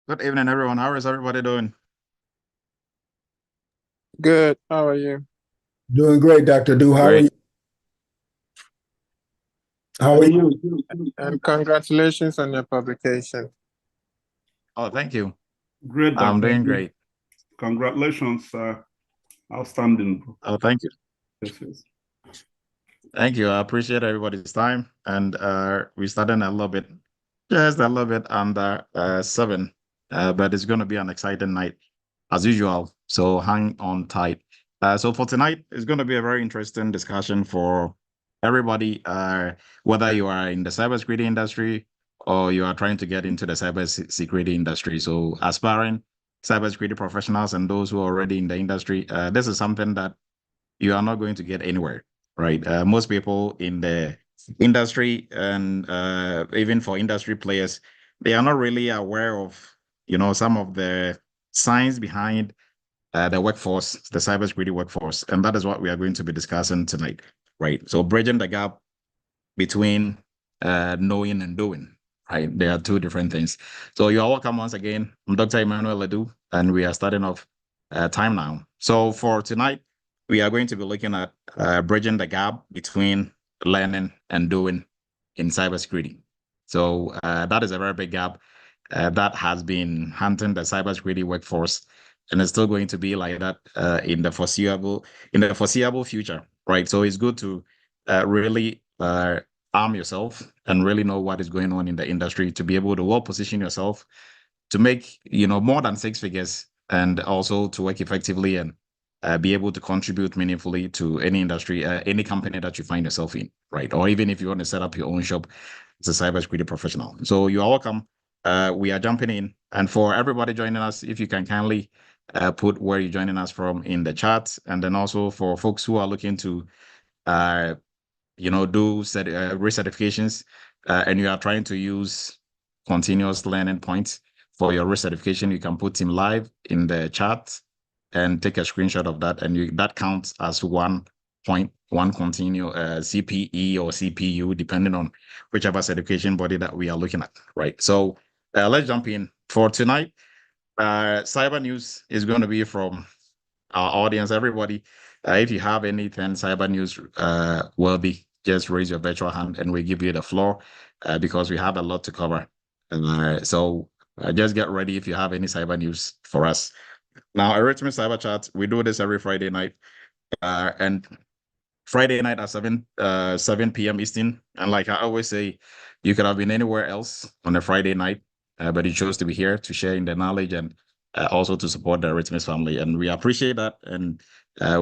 Good evening, everyone. How is everybody doing? Good. How are you? Doing great, Dr. Du. How are Great. you? How are you? And congratulations on your publication. Oh, thank you. Great, I'm Dr. doing Du. great. Congratulations. Outstanding. Oh, thank you. Yes, yes. Thank you. I appreciate everybody's time. And we started a little bit, just a little bit under 7. But it's going to be an exciting night as usual. So hang on tight. So for tonight, it's going to be a very interesting discussion for everybody, whether you are in the cybersecurity industry or you are trying to get into the cybersecurity industry. So aspiring cybersecurity professionals and those who are already in the industry, this is something that you are not going to get anywhere, right? Most people in the industry and even for industry players, they are not really aware of, some of the science behind the workforce, the cybersecurity workforce. And that is what we are going to be discussing tonight, right? So bridging the gap between knowing and doing, right? There are two different things. So you are welcome once again. I'm Dr. Emmanuel Ledoux, and we are starting off time now. So for tonight, we are going to be looking at bridging the gap between learning and doing in cybersecurity. So that is a very big gap that has been hunting the cybersecurity workforce, and it's still going to be like that in the foreseeable future, right? So it's good to really arm yourself and really know what is going on in the industry to be able to well position yourself to make more than 6 figures and also to work effectively and be able to contribute meaningfully to any industry, any company that you find yourself in, right? Or even if you want to set up your own shop as a cybersecurity professional. So you are welcome. We are jumping in, and for everybody joining us, if you can kindly put where you're joining us from in the chat, and then also for folks who are looking to do recertifications, and you are trying to use continuous learning points for your recertification, you can put Team Live in the chat and take a screenshot of that, and that counts as 1 point, one continual CPE or CPU, depending on whichever certification body that we are looking at, right? So let's jump in. For tonight, cyber news is going to be from our audience, everybody. If you have anything cyber news worthy, just raise your virtual hand and we give you the floor because we have a lot to cover. So just get ready if you have any cyber news for us. Now, Eretmis Cyber Chat, we do this every Friday night, and Friday night at 7 p.m. Eastern. And like I always say, you could have been anywhere else on a Friday night, but you chose to be here to share in the knowledge and also to support the Eretmis family. And we appreciate that. And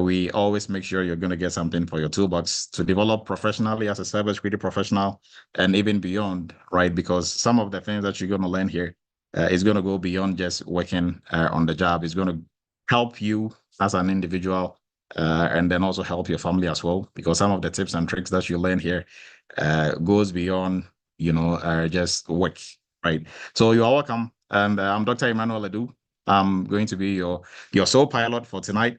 we always make sure you're going to get something for your toolbox to develop professionally as a cybersecurity professional and even beyond, right? Because some of the things that you're going to learn here is going to go beyond just working on the job. It's going to help you as an individual and then also help your family as well, because some of the tips and tricks that you learn here goes beyond, just work, right? So you are welcome. And I'm Dr. Emmanuel Ledoux. I'm going to be your sole pilot for tonight.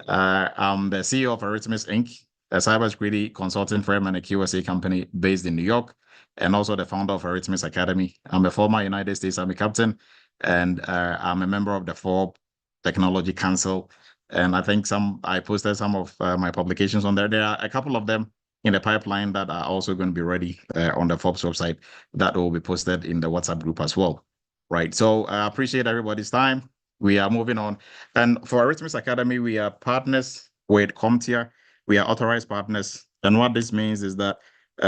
I'm the CEO of Eretmis Inc., a cybersecurity consulting firm and a QSA company based in New York, and also the founder of Eretmis Academy. I'm a former United States Army captain, and I'm a member of the Forbes Technology Council. And I think I posted some of my publications on there. There are a couple of them in the pipeline that are also going to be ready on the Forbes website that will be posted in the WhatsApp group as well. Right. So I appreciate everybody's time. We are moving on. And for Eretmis Academy, we are partners with CompTIA. We are authorized partners. And what this means is that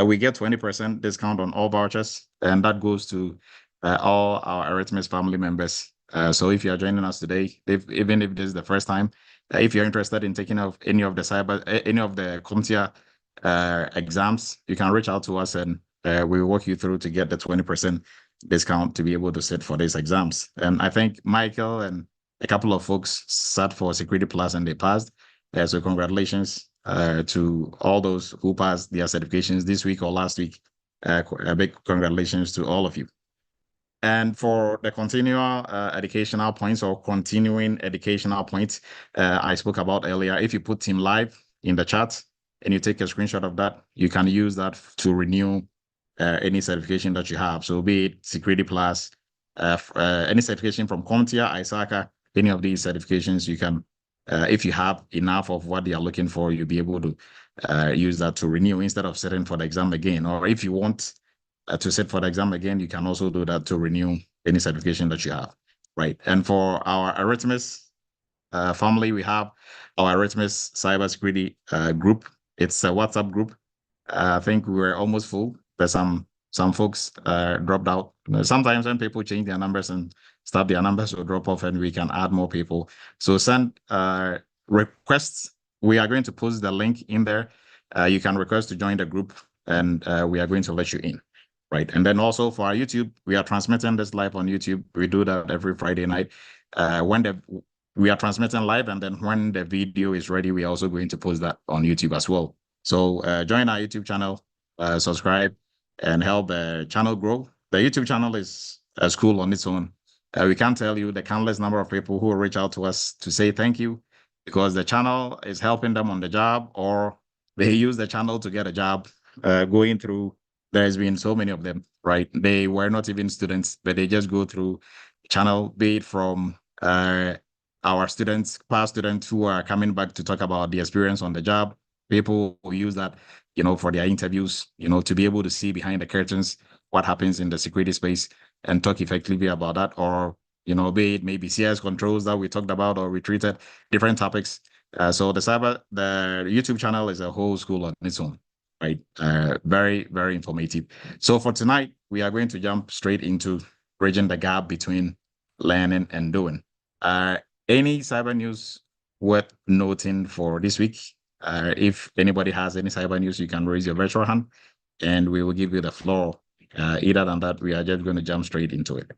we get 20% discount on all vouchers, and that goes to all our Eretmis family members. So if you are joining us today, even if this is the first time, if you're interested in taking any of the CompTIA exams, you can reach out to us and we will walk you through to get the 20% discount to be able to sit for these exams. And I think Michael and a couple of folks sat for Security Plus and they passed. So congratulations to all those who passed their certifications this week or last week. A big congratulations to all of you. And for the continual educational points or continuing educational points I spoke about earlier, if you put Team Live in the chat and you take a screenshot of that, you can use that to renew any certification that you have. So be it Security Plus, any certification from CompTIA, ISACA, any of these certifications, you can, if you have enough of what they are looking for, you'll be able to use that to renew instead of sitting for the exam again. Or if you want to sit for the exam again, you can also do that to renew any certification that you have, right? And for our Eretmis family, we have our Eretmis Cybersecurity group. It's a WhatsApp group. I think we were almost full, but some folks dropped out. Sometimes when people change their numbers and start their numbers will drop off, and we can add more people. So send requests. We are going to post the link in there. You can request to join the group, and we are going to let you in, right? And then also for our YouTube, we are transmitting this live on YouTube. We do that every Friday night. We are transmitting live, and then when the video is ready, we are also going to post that on YouTube as well. So join our YouTube channel, subscribe, and help the channel grow. The YouTube channel is a school on its own. We can't tell you the countless number of people who reach out to us to say thank you, because the channel is helping them on the job, or they use the channel to get a job. Going through, there's been so many of them, right? They were not even students, but they just go through channel, be it from our students, class students who are coming back to talk about the experience on the job. People will use that, for their interviews, to be able to see behind the curtains what happens in the security space and talk effectively about that. Or, be it maybe CS controls that we talked about, or we treated different topics. So the YouTube channel is a whole school on its own, right? Very, very informative. So for tonight, we are going to jump straight into bridging the gap between learning and doing. Any cyber news worth noting for this week? If anybody has any cyber news, you can raise your virtual hand and we will give you the floor. Either than that, we are just going to jump straight into it.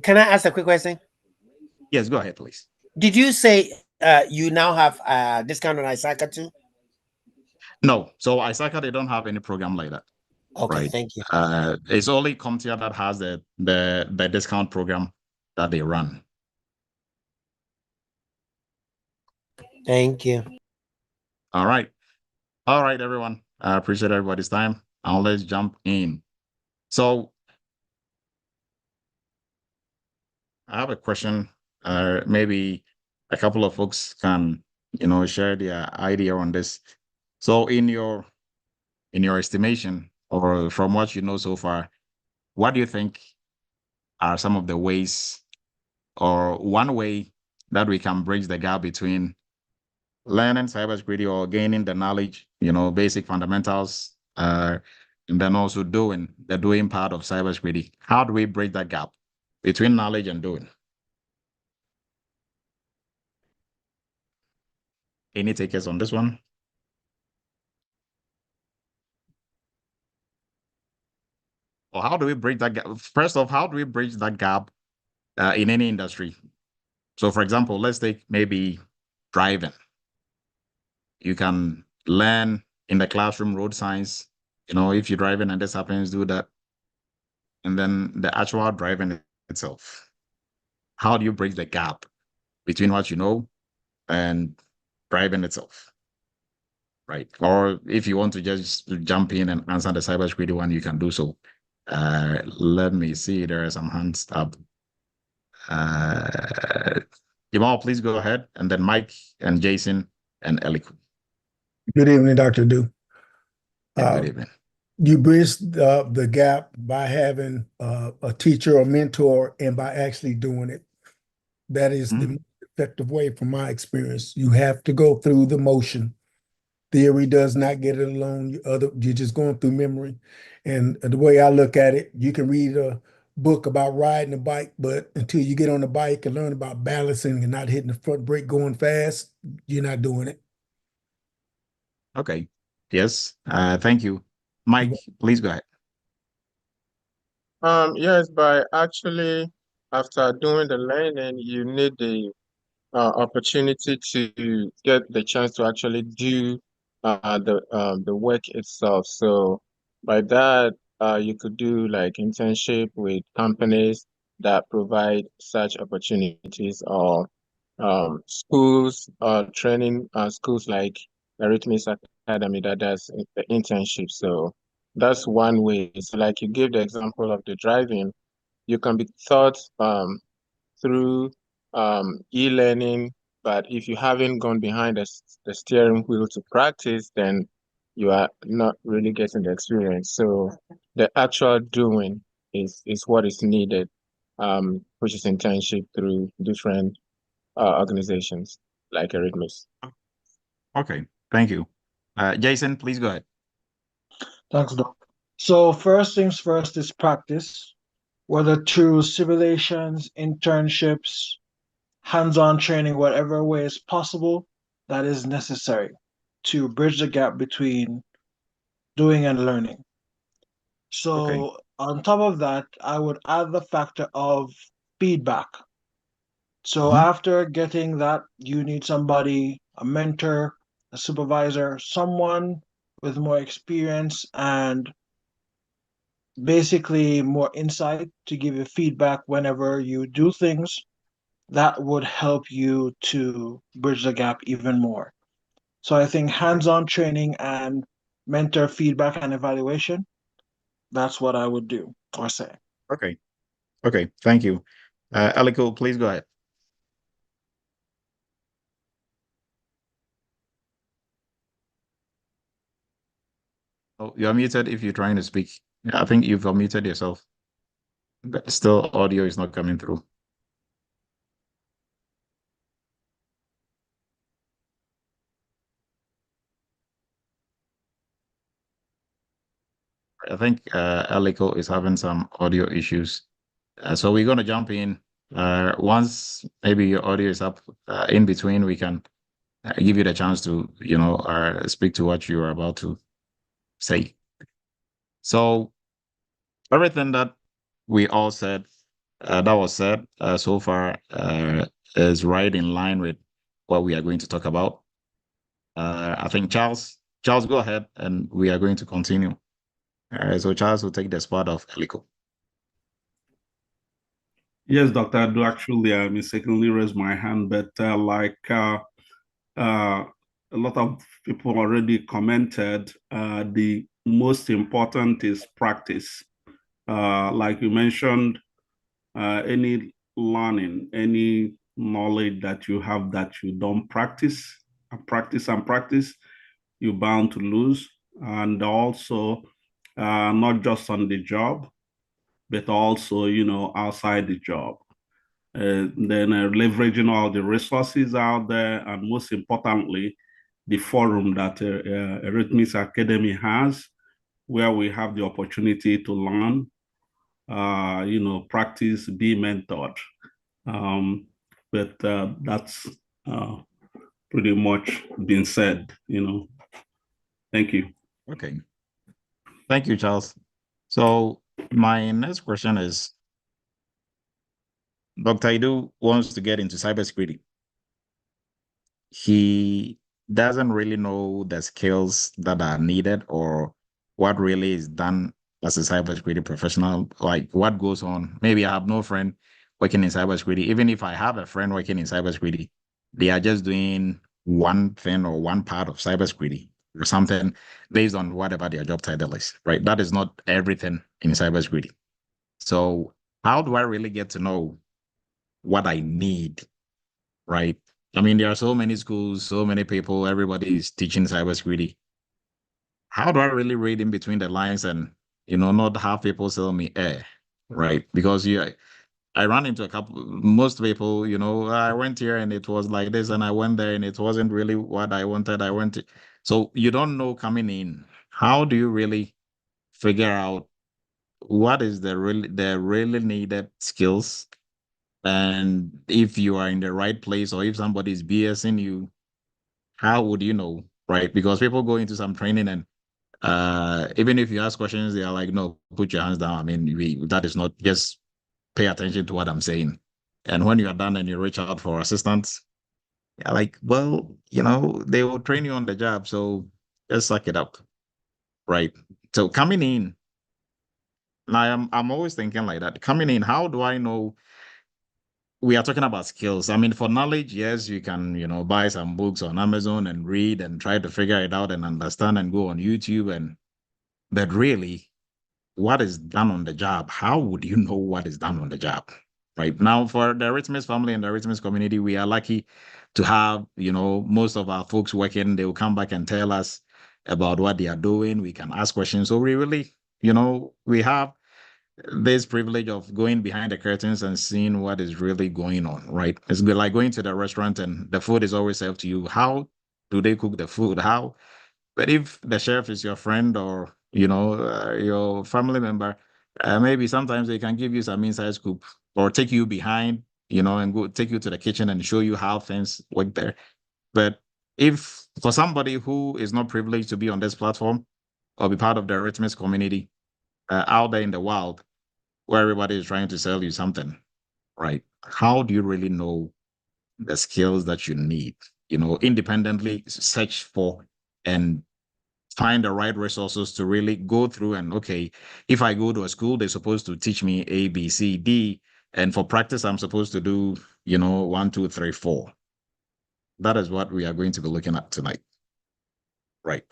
Can I ask a quick question? Yes, go ahead, please. Did you say you now have a discount on ISACA too? No. So ISACA, they don't have any program like that. Okay, right? thank you. It's only CompTIA that has the discount program that they run. Thank you. All right, everyone. I appreciate everybody's time. Now let's jump in. So I have a question. Maybe a couple of folks can, share their idea on this. So in your estimation, or from what you know so far, what do you think are some of the ways, or one way that we can bridge the gap between learning cybersecurity or gaining the knowledge, basic fundamentals, and then also doing part of cybersecurity? How do we bridge that gap between knowledge and doing? Any takers on this one? Or how do we bridge that gap? First off, how do we bridge that gap in any industry? So, for example, let's take maybe driving. You can learn in the classroom road signs. If you're driving and this happens, do that. And then the actual driving itself. How do you bridge the gap between what you know and driving itself? Right. Or if you want to just jump in and answer the cybersecurity one, you can do so. Let me see. There are some hands up. Jamal, please go ahead. And then Mike and Jason and Eliku. Good evening, Dr. Du. Good evening. You bridge the gap by having a teacher or mentor and by actually doing it. That is the most effective way from my experience. You have to go through the motion. Theory does not get it alone. You're just going through memory. And the way I look at it, you can read a book about riding a bike, but until you get on the bike and learn about balancing and not hitting the front brake going fast, you're not doing it. Okay. Yes. Thank you. Mike, please go ahead. Yes, by actually after doing the learning, you need the opportunity to get the chance to actually do the work itself. So by that, you could do like internship with companies that provide such opportunities, or schools, training schools like Eretmis Academy that does the internship. So That's one way. So like you gave the example of the driving, you can be taught through e-learning, but if you haven't gone behind the steering wheel to practice, then you are not really getting the experience. So the actual doing is what is needed, which is internship through different organizations like Eretmis. Okay, thank you. Jason, please go ahead. Thanks, Doc. So first things first is practice, whether through simulations, internships, hands-on training, whatever way is possible, that is necessary to bridge the gap between doing and learning. Okay. So on top of that, I would add the factor of feedback. So after getting that, you need somebody, a mentor, a supervisor, someone with more experience and basically more insight to give you feedback whenever you do things that would help you to bridge the gap even more. So I think hands-on training and mentor feedback and evaluation, that's what I would do or say. Okay. Okay, thank you. Aliko, please go ahead. Oh, you're muted if you're trying to speak. I think you've unmuted yourself, but still audio is not coming through. I think Aliko is having some audio issues. So we're going to jump in. Once maybe your audio is up, in between, we can give you the chance to, speak to what you are about to say. So everything that we all said, that was said so far, is right in line with what we are going to talk about. I think Charles, go ahead, and we are going to continue. So Charles will take the spot of Aliko. Yes, Dr. I do actually mistakenly raise my hand, but a lot of people already commented, the most important is practice. Like you mentioned, any learning, any knowledge that you have that you don't practice, practice, you're bound to lose. And also, not just on the job, but also, outside the job. Then leveraging all the resources out there, and most importantly, the forum that Eretmis Academy has, where we have the opportunity to learn, practice, be mentored. But that's pretty much been said, Thank you. Okay. Thank you, Charles. So my next question is, Dr. Idu wants to get into cybersecurity. He doesn't really know the skills that are needed or what really is done as a cybersecurity professional, like what goes on. Maybe I have no friend working in cybersecurity. Even if I have a friend working in cybersecurity, they are just doing one thing or one part of cybersecurity or something based on whatever their job title is, right? That is not everything in cybersecurity. So how do I really get to know what I need, right? I mean, there are so many schools, so many people, everybody is teaching cybersecurity. How do I really read in between the lines and, not have people tell me, right? Because I ran into a couple, most people, I went here and it was like this, and I went there and it wasn't really what I wanted. So you don't know coming in. How do you really figure out what is the really needed skills? And if you are in the right place or if somebody is BSing you, how would you know, right? Because people go into some training and even if you ask questions, they are like, no, put your hands down. I mean, that is not, just pay attention to what I'm saying. And when you are done and you reach out for assistance, you're like, well, they will train you on the job. So just suck it up, right? So coming in, I'm always thinking like that. Coming in, how do I know? We are talking about skills. I mean, for knowledge, yes, you can, buy some books on Amazon and read and try to figure it out and understand and go on YouTube But really, what is done on the job? How would you know what is done on the job? Right now, for the Eretmis family and the Eretmis community, we are lucky to have, most of our folks working. They will come back and tell us about what they are doing. We can ask questions. So we really, we have this privilege of going behind the curtains and seeing what is really going on, right? It's good, like going to the restaurant and the food is always served to you. How do they cook the food? How? But if the chef is your friend or your family member, maybe sometimes they can give you some inside scoop or take you behind, and go take you to the kitchen and show you how things work there. But if for somebody who is not privileged to be on this platform or be part of the Eretmis community out there in the wild, where everybody is trying to sell you something, right? How do you really know the skills that you need? Independently search for and find the right resources to really go through and, okay, if I go to a school, they're supposed to teach me A, B, C, D. And for practice, I'm supposed to do, 1, 2, 3, 4. That is what we are going to be looking at tonight. Right.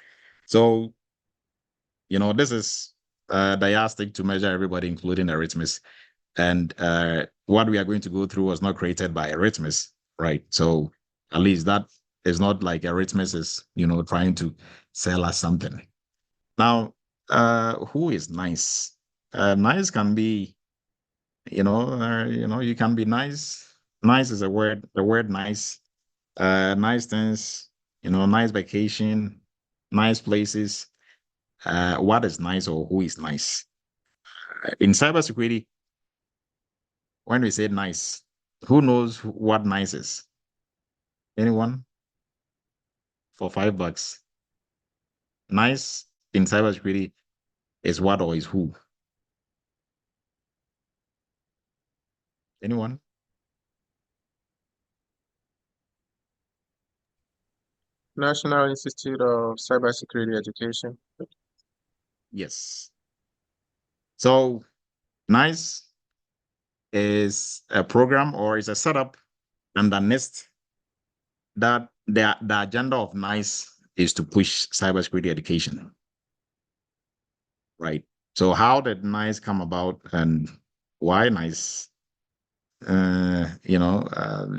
So, this is the yardstick to measure everybody, including Eretmis. And what we are going to go through was not created by Eretmis, right? So at least that is not like Eretmis is, trying to sell us something. Now, who is nice? Nice can be, you can be nice. Nice is a word. The word nice. Nice things. Nice vacation, nice places. What is nice or who is nice? In cybersecurity, when we say nice, who knows what nice is? Anyone? For $5. Nice in cybersecurity is what or is who? Anyone? National Institute of Cybersecurity Education. Yes. So NICE is a program or is a setup under NIST that the agenda of NICE is to push cybersecurity education. Right. So how did NICE come about and why NICE?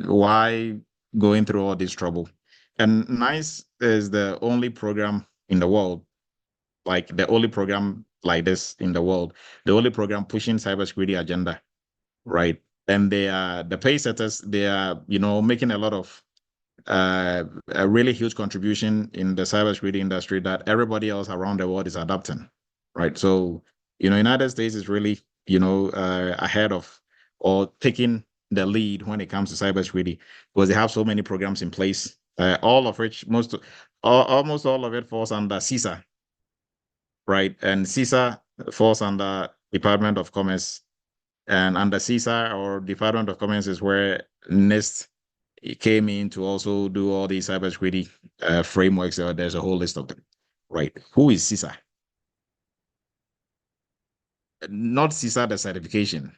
Why going through all this trouble? And NICE is the only program in the world, like the only program like this in the world, the only program pushing cybersecurity agenda, right? And they are the pay setters. They are, making a lot of a really huge contribution in the cybersecurity industry that everybody else around the world is adopting, right? So, United States is really, ahead of or taking the lead when it comes to cybersecurity because they have so many programs in place, all of which almost all of it falls under CISA, right? And CISA falls under Department of Commerce, and under CISA or Department of Commerce is where NIST came in to also do all these cybersecurity frameworks. There's a whole list of them, right? Who is CISA? Not CISA, the certification,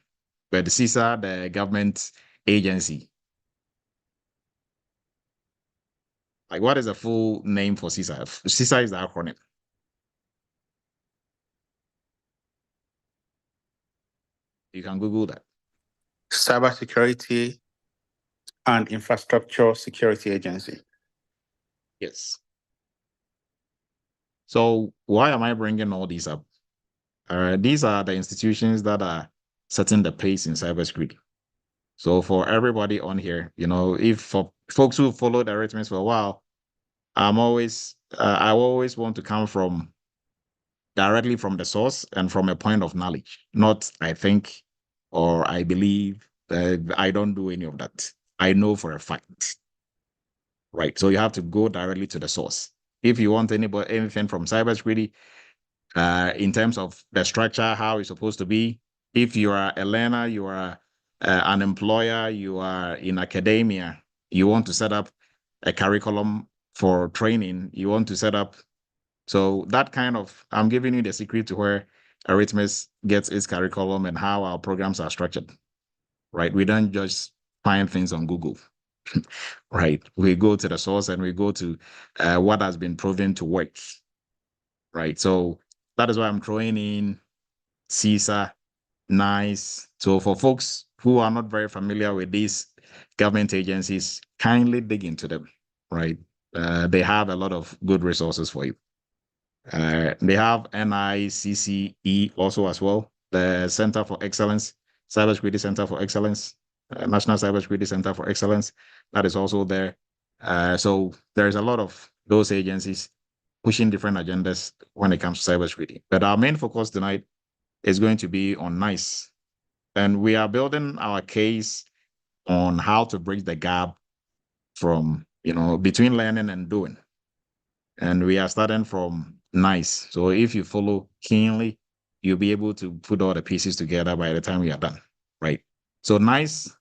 but CISA, the government agency. Like, what is the full name for CISA? CISA is the acronym. You can Google that. Cybersecurity and Infrastructure Security Agency. Yes. So why am I bringing all these up? These are the institutions that are setting the pace in cybersecurity. So for everybody on here, if for folks who followed Eretmis for a while, I always want to come directly from the source and from a point of knowledge, not I think or I believe. I don't do any of that. I know for a fact, right? So you have to go directly to the source. If you want anything from cybersecurity, in terms of the structure, how it's supposed to be. If you are a learner, you are an employer, you are in academia, you want to set up a curriculum for training, you want to set up. So that kind of, I'm giving you the secret to where Eretmis gets its curriculum and how our programs are structured, right? We don't just find things on Google, right? We go to the source and we go to what has been proven to work, right? So that is why I'm throwing in CISA, NICE. So for folks who are not very familiar with these government agencies, kindly dig into them, right? They have a lot of good resources for you. They have NICCE also as well, the Center for Excellence, Cybersecurity Center for Excellence, National Cybersecurity Center for Excellence, that is also there. So there's a lot of those agencies pushing different agendas when it comes to cybersecurity. But our main focus tonight is going to be on NICE. And we are building our case on how to bridge the gap from, between learning and doing. And we are starting from NICE. So if you follow keenly, you'll be able to put all the pieces together by the time we are done, right? So NICE,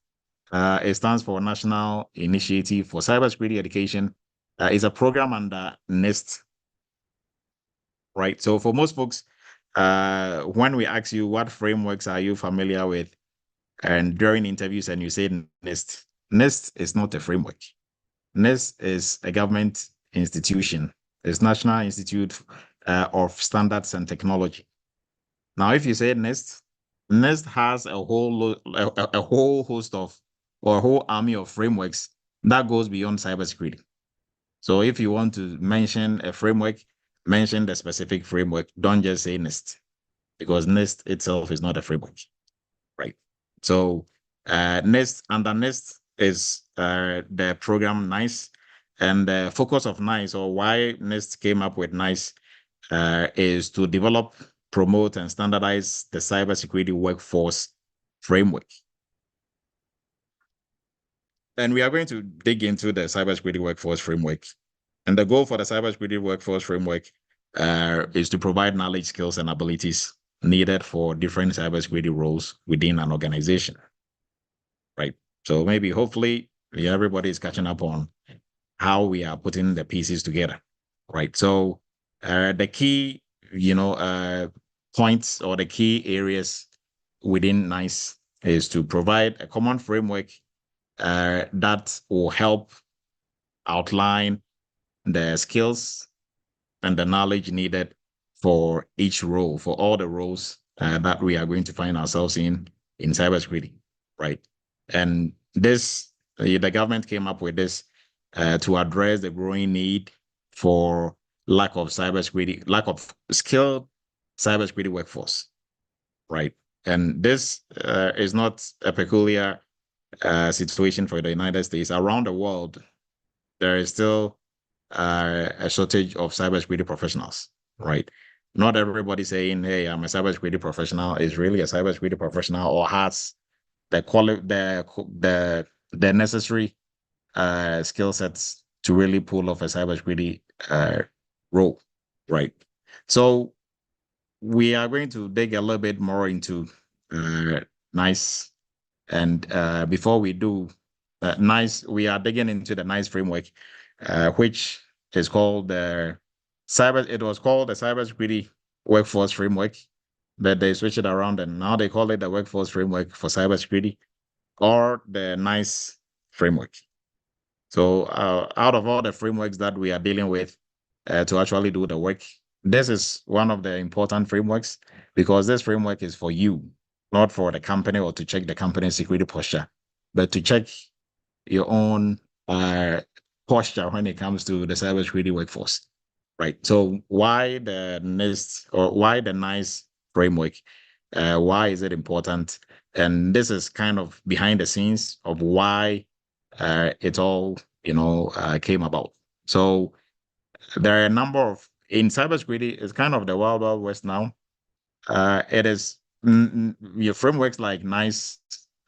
it stands for National Initiative for Cybersecurity Education. It's a program under NIST, right? So for most folks, when we ask you what frameworks are you familiar with, and during interviews and you say NIST, NIST is not a framework. NIST is a government institution. It's National Institute of Standards and Technology. Now, if you say NIST, NIST has a whole host of, or a whole army of frameworks that goes beyond cybersecurity. So if you want to mention a framework, mention the specific framework. Don't just say NIST, because NIST itself is not a framework, right? So NIST, under NIST is the program NICE, and the focus of NICE, or why NIST came up with NICE, is to develop, promote, and standardize the cybersecurity workforce framework. And we are going to dig into the cybersecurity workforce framework. And the goal for the cybersecurity workforce framework is to provide knowledge, skills, and abilities needed for different cybersecurity roles within an organization, right? So maybe, hopefully, everybody is catching up on how we are putting the pieces together, right? So the key, points or the key areas within NICE is to provide a common framework that will help outline the skills and the knowledge needed for each role, for all the roles that we are going to find ourselves in cybersecurity, right? And this, the government came up with this to address the growing need for lack of skilled cybersecurity workforce, right? And this is not a peculiar situation for the United States. Around the world, there is still a shortage of cybersecurity professionals, right? Not everybody saying, "Hey, I'm a cybersecurity professional," is really a cybersecurity professional or has the necessary skill sets to really pull off a cybersecurity role, right? So we are going to dig a little bit more into NICE, and before we do NICE, we are digging into the NICE framework, which is called the It was called the Cybersecurity Workforce Framework, but they switched it around and now they call it the Workforce Framework for Cybersecurity, or the NICE framework. So out of all the frameworks that we are dealing with to actually do the work, this is one of the important frameworks, because this framework is for you, not for the company or to check the company's security posture, but to check your own posture when it comes to the cybersecurity workforce, right? So why the NIST, or why the NICE framework? Why is it important? And this is kind of behind the scenes of why it all, came about. So there are a number of, in cybersecurity, it's kind of the wild, wild west now. It is, your frameworks like NICE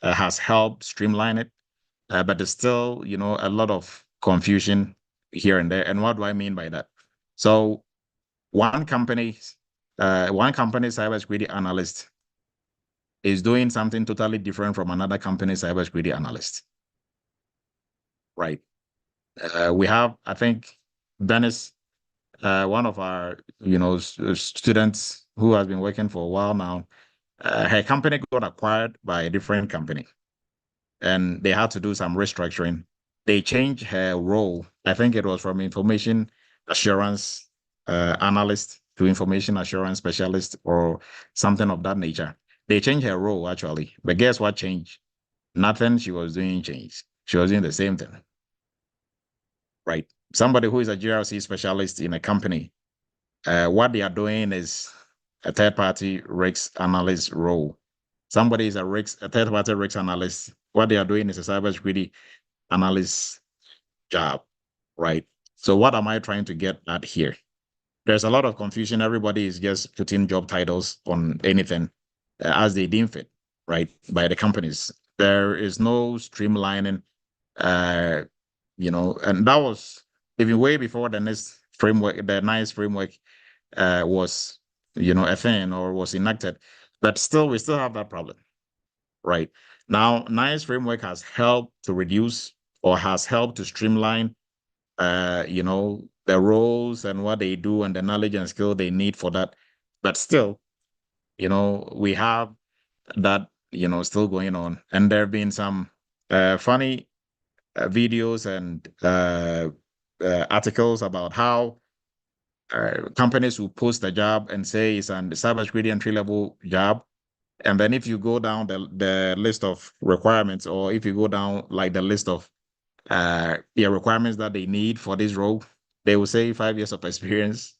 has helped streamline it, but there's still, a lot of confusion here and there. And what do I mean by that? So one company cybersecurity analyst is doing something totally different from another company cybersecurity analyst, right? We have, I think, Dennis, one of our, students who has been working for a while now. Her company got acquired by a different company, and they had to do some restructuring. They changed her role. I think it was from information assurance analyst to information assurance specialist or something of that nature. They changed her role actually, but guess what changed? Nothing she was doing changed. She was doing the same thing, right? Somebody who is a GRC specialist in a company, what they are doing is a third-party risk analyst role. Somebody is a third-party risk analyst. What they are doing is a cybersecurity analyst job, right? So what am I trying to get at here? There's a lot of confusion. Everybody is just putting job titles on anything as they deem fit, right? By the companies. There is no streamlining, and that was even way before the NIST framework, the NICE framework was, a thing or was enacted. But still, we still have that problem, right? Now, NICE framework has helped to reduce or has helped to streamline, the roles and what they do and the knowledge and skill they need for that. But still, we have that, still going on. And there have been some funny videos and articles about how companies will post a job and say it's a cybersecurity entry-level job. And then if you go down the list of requirements, or if you go down like the list of requirements that they need for this role, they will say 5 years of experience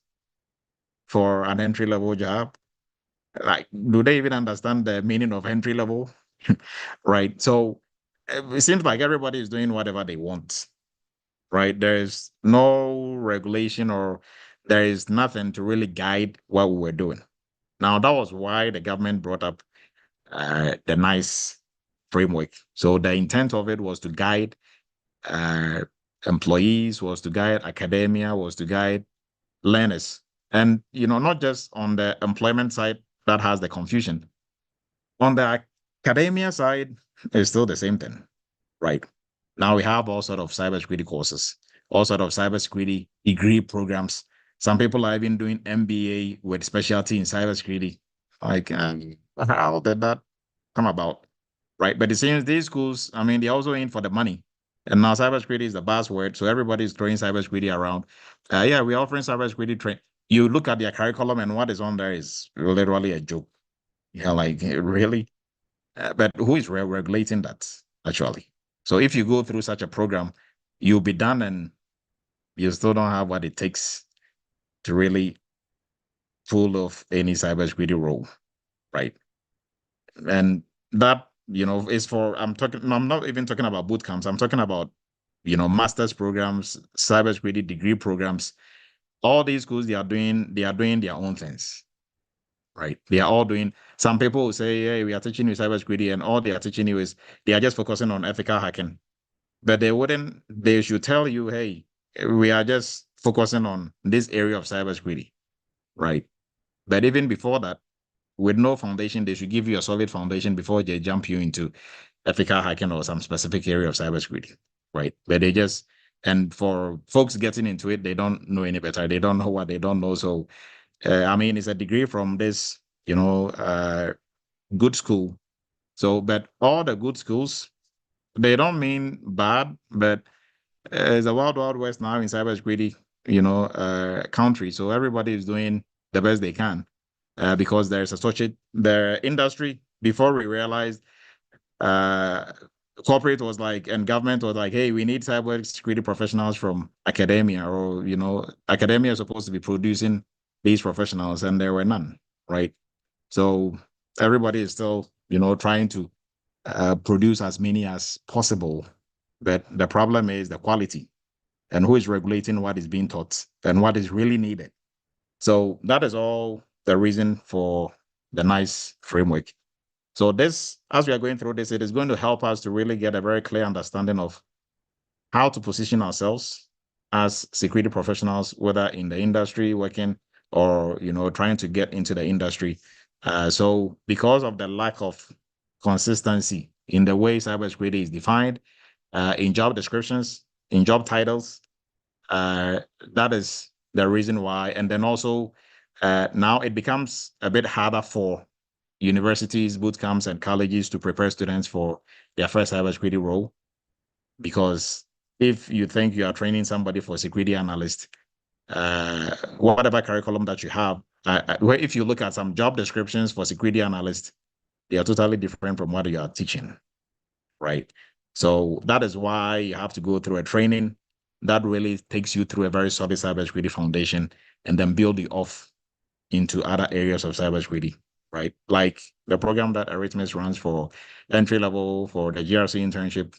for an entry-level job. Like, do they even understand the meaning of entry-level? Right. So it seems like everybody is doing whatever they want, right? There's no regulation or there is nothing to really guide what we were doing. Now, that was why the government brought up the NICE framework. So the intent of it was to guide employees, was to guide academia, was to guide learners. And, not just on the employment side that has the confusion. On the academia side, it's still the same thing, right? Now we have all sort of cybersecurity courses, all sort of cybersecurity degree programs. Some people are even doing MBA with specialty in cybersecurity. Like, how did that come about, right? But it seems these schools, they're also in for the money. And now cybersecurity is the buzzword, so everybody's throwing cybersecurity around. We're offering cybersecurity training. You look at their curriculum and what is on there is literally a joke. Yeah, like really? But who is regulating that, actually? So if you go through such a program, you'll be done and you still don't have what it takes to really pull off any cybersecurity role, right? And that, is for, I'm not even talking about boot camps. I'm talking about, master's programs, cybersecurity degree programs. All these schools, they are doing their own things, right? They are all doing, some people will say, hey, we are teaching you cybersecurity, and all they are teaching you is they are just focusing on ethical hacking. But they should tell you, hey, we are just focusing on this area of cybersecurity, right? But even before that, with no foundation, they should give you a solid foundation before they jump you into ethical hacking or some specific area of cybersecurity, right? But and for folks getting into it, they don't know any better. They don't know what they don't know. So, it's a degree from this, good school. So, but all the good schools, they don't mean bad, but it's a wild, wild west now in cybersecurity, country. So everybody is doing the best they can because there's the industry. Before we realized, corporate was like, and government was like, hey, we need cybersecurity professionals from academia, or, academia is supposed to be producing these professionals, and there were none, right? So everybody is still, trying to produce as many as possible. But the problem is the quality and who is regulating what is being taught and what is really needed. So that is all the reason for the NICE framework. So this, as we are going through this, it is going to help us to really get a very clear understanding of how to position ourselves as security professionals, whether in the industry working or, trying to get into the industry. So because of the lack of consistency in the way cybersecurity is defined, in job descriptions, in job titles, that is the reason why. And then also now it becomes a bit harder for universities, boot camps, and colleges to prepare students for their first cybersecurity role. Because if you think you are training somebody for security analyst, whatever curriculum that you have. Where if you look at some job descriptions for security analysts, they are totally different from what you are teaching, right? So that is why you have to go through a training that really takes you through a very solid cybersecurity foundation and then build you off into other areas of cybersecurity, right? Like the program that Eretmis runs for entry level, for the GRC internship,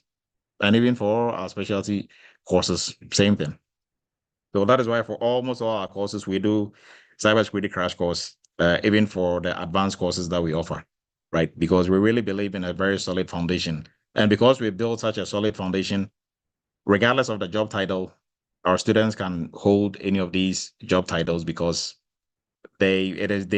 and even for our specialty courses, same thing. So that is why for almost all our courses, we do cybersecurity crash course, even for the advanced courses that we offer, right? Because we really believe in a very solid foundation. And because we built such a solid foundation, regardless of the job title, our students can hold any of these job titles because they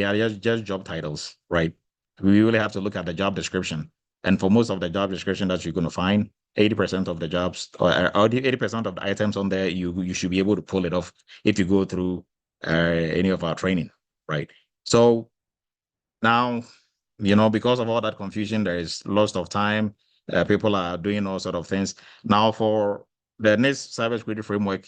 are just job titles, right? We really have to look at the job description. And for most of the job description that you're going to find, 80% of the jobs or 80% of the items on there, you should be able to pull it off if you go through any of our training, right? So now, because of all that confusion, there is loss of time. People are doing all sort of things. Now, for the next cybersecurity framework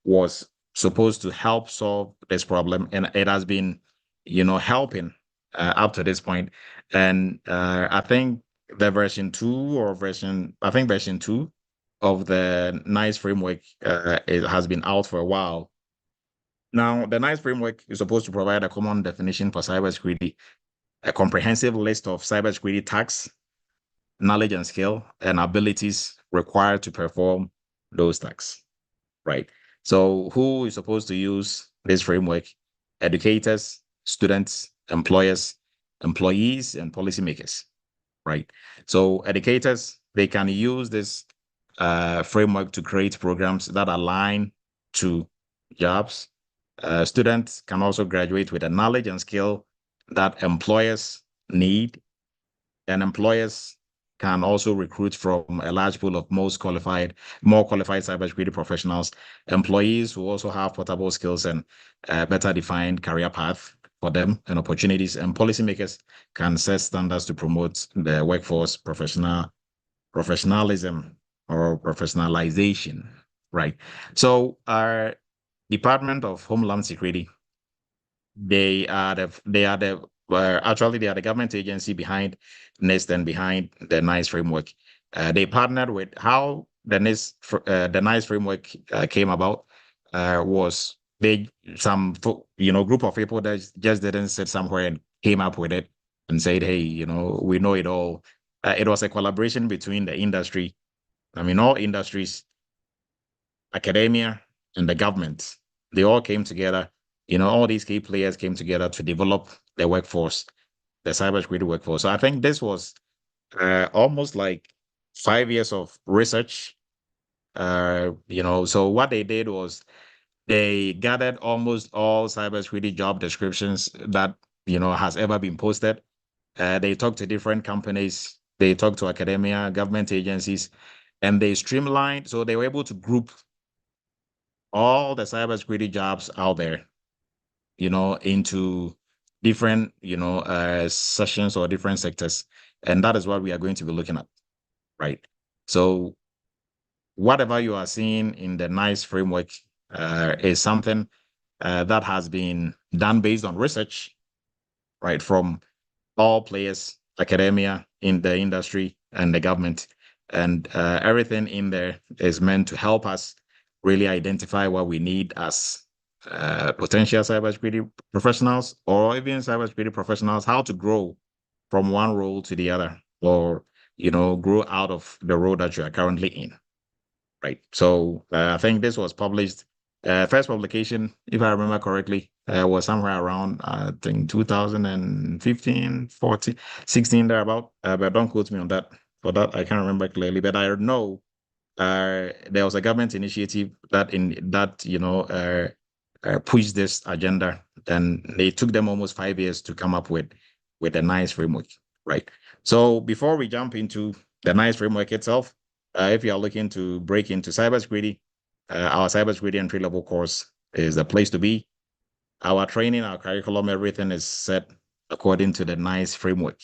was supposed to help solve this problem, and it has been, helping up to this point. And I think the version 2 of the NICE framework it has been out for a while. Now, the NICE framework is supposed to provide a common definition for cybersecurity, a comprehensive list of cybersecurity tasks, knowledge and skill, and abilities required to perform those tasks, right? So who is supposed to use this framework? Educators, students, employers, employees, and policymakers, right? So educators, they can use this framework to create programs that align to jobs. Students can also graduate with the knowledge and skill that employers need, and employers can also recruit from a large pool of more qualified cybersecurity professionals. Employees who also have portable skills and better defined career path for them and opportunities. And policymakers can set standards to promote the workforce professionalism or professionalization, right? So our Department of Homeland Security, actually they are the government agency behind NIST and behind the NICE framework. They partnered with how the NICE framework came about. Was group of people that just didn't sit somewhere and came up with it and said, hey, we know it all. It was a collaboration between the industry. I mean, all industries, academia, and the government. They all came together. All these key players came together to develop the workforce, the cybersecurity workforce. So I think this was almost like 5 years of research. So what they did was they gathered almost all cybersecurity job descriptions that has ever been posted. They talked to different companies, they talked to academia, government agencies, and they streamlined. So they were able to group all the cybersecurity jobs out there, into different, sessions or different sectors. And that is what we are going to be looking at, right? So whatever you are seeing in the NICE framework is something that has been done based on research, right, from all players, academia, in the industry, and the government. And everything in there is meant to help us really identify what we need as potential cybersecurity professionals, or even cybersecurity professionals, how to grow from one role to the other, or grow out of the role that you are currently in, right? So I think this was published. First publication, if I remember correctly, was somewhere around, I think 2015, 14, 16, thereabout. But don't quote me on that. For that, I can't remember clearly. But I know there was a government initiative that pushed this agenda, and they took them almost 5 years to come up with the NICE framework, right? So before we jump into the NICE framework itself, if you are looking to break into cybersecurity, our cybersecurity entry-level course is the place to be. Our training, our curriculum, everything is set according to the NICE framework.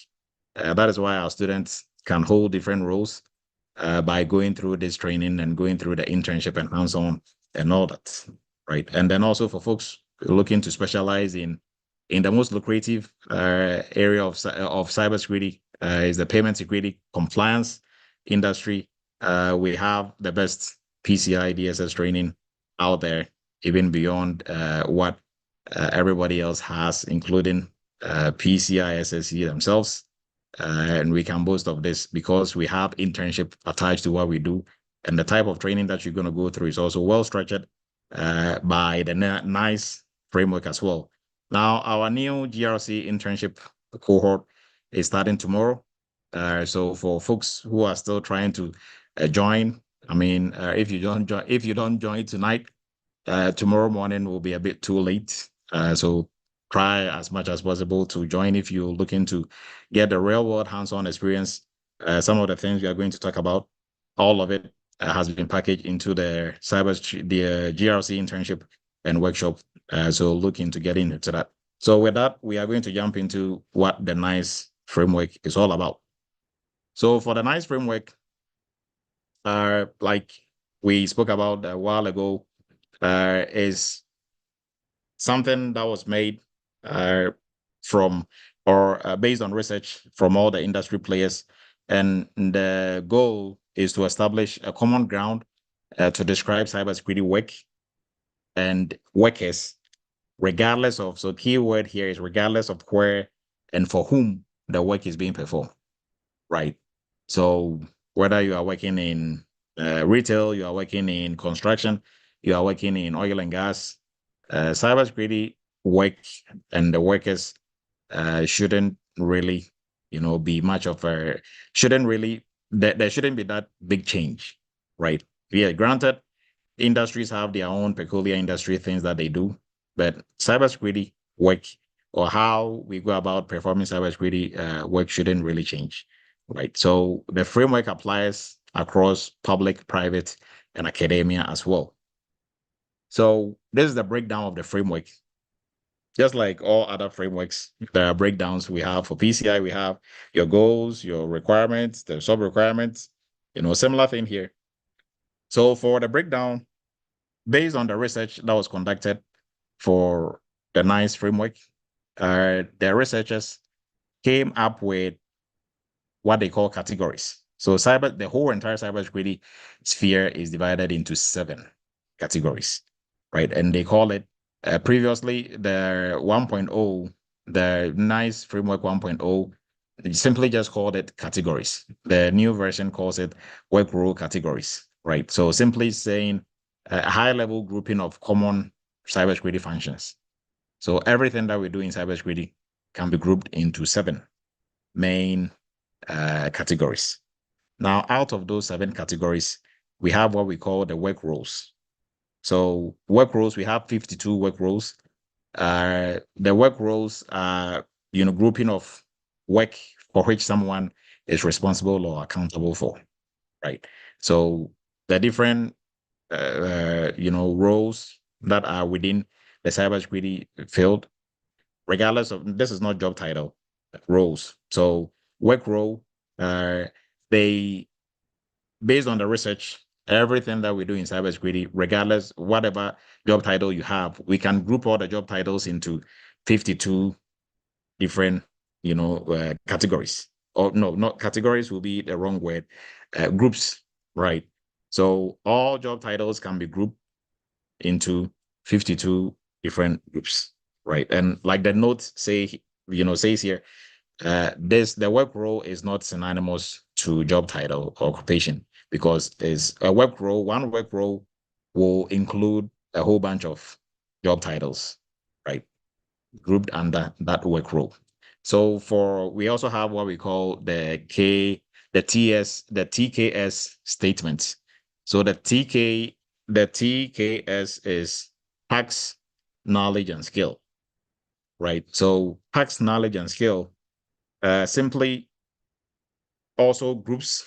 That is why our students can hold different roles by going through this training and going through the internship and hands-on and all that, right? And then also for folks looking to specialize in the most lucrative area of cybersecurity is the payment security compliance industry. We have the best PCI DSS training out there, even beyond what everybody else has, including PCI SSE themselves. And we can boast of this because we have internship attached to what we do. And the type of training that you're going to go through is also well structured by the NICE framework as well. Now, our new GRC internship cohort is starting tomorrow. So for folks who are still trying to join, I mean, if you don't join tonight, tomorrow morning will be a bit too late. So try as much as possible to join if you're looking to get the real world hands-on experience. Some of the things we are going to talk about, all of it has been packaged into the GRC internship and workshop. So look into getting into that. So with that, we are going to jump into what the NICE framework is all about. So for the NICE framework, like we spoke about a while ago, is something that was made from or based on research from all the industry players. And the goal is to establish a common ground to describe cybersecurity work and workers, regardless of, so keyword here is regardless of where and for whom the work is being performed, right? So whether you are working in retail, you are working in construction, you are working in oil and gas, cybersecurity work and the workers shouldn't really, be much of a, shouldn't really, there shouldn't be that big change, right? Yeah, granted, industries have their own peculiar industry things that they do, but cybersecurity work or how we go about performing cybersecurity work shouldn't really change, right? So the framework applies across public, private, and academia as well. So this is the breakdown of the framework. Just like all other frameworks, there are breakdowns we have for PCI. We have your goals, your requirements, the sub-requirements, similar thing here. So for the breakdown, based on the research that was conducted for the NICE framework, the researchers came up with what they call categories. So the whole entire cybersecurity sphere is divided into 7 categories, right? And they call it, previously the 1.0, the NICE framework 1.0, they simply just called it categories. The new version calls it work role categories, right? So simply saying a high level grouping of common cybersecurity functions. So everything that we do in cybersecurity can be grouped into 7 main categories. Now, out of those 7 categories, we have what we call the work roles. So work roles, we have 52 work roles. The work roles are, grouping of work for which someone is responsible or accountable for, right? So the different, roles that are within the cybersecurity field, regardless of, this is not job title, roles. So work role, they, based on the research, everything that we do in cybersecurity, regardless, whatever job title you have, we can group all the job titles into 52 different, categories. Or no, not categories will be the wrong word, groups, right? So all job titles can be grouped into 52 different groups, right? And like the note says here, the work role is not synonymous to job title or occupation, because it's a work role. One work role will include a whole bunch of job titles, right? Grouped under that work role. So we also have what we call the TKS statement. So the TKS is tax, knowledge, and skill, right? So tax, knowledge, and skill simply also groups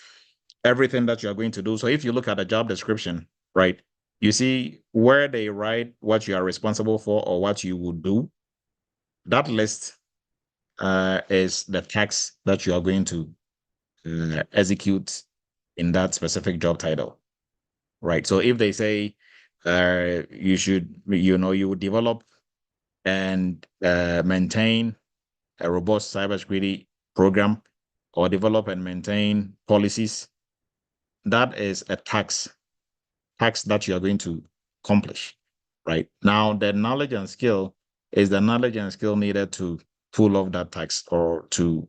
everything that you are going to do. So if you look at the job description, right, you see where they write what you are responsible for or what you would do. That list is the tax that you are going to execute in that specific job title, right? So if they say you would develop and maintain a robust cybersecurity program, or develop and maintain policies. That is a task that you are going to accomplish, right? Now, the knowledge and skill is the knowledge and skill needed to pull off that task or to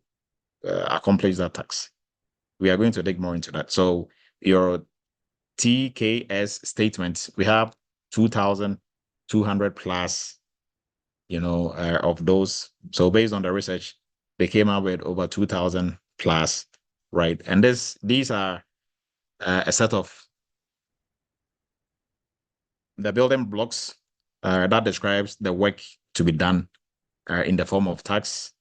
accomplish that task. We are going to dig more into that. So your TKS statement, we have 2,200 plus, of those. So based on the research, they came up with over 2,000 plus, right? And these are a set of the building blocks that describes the work to be done in the form of tasks,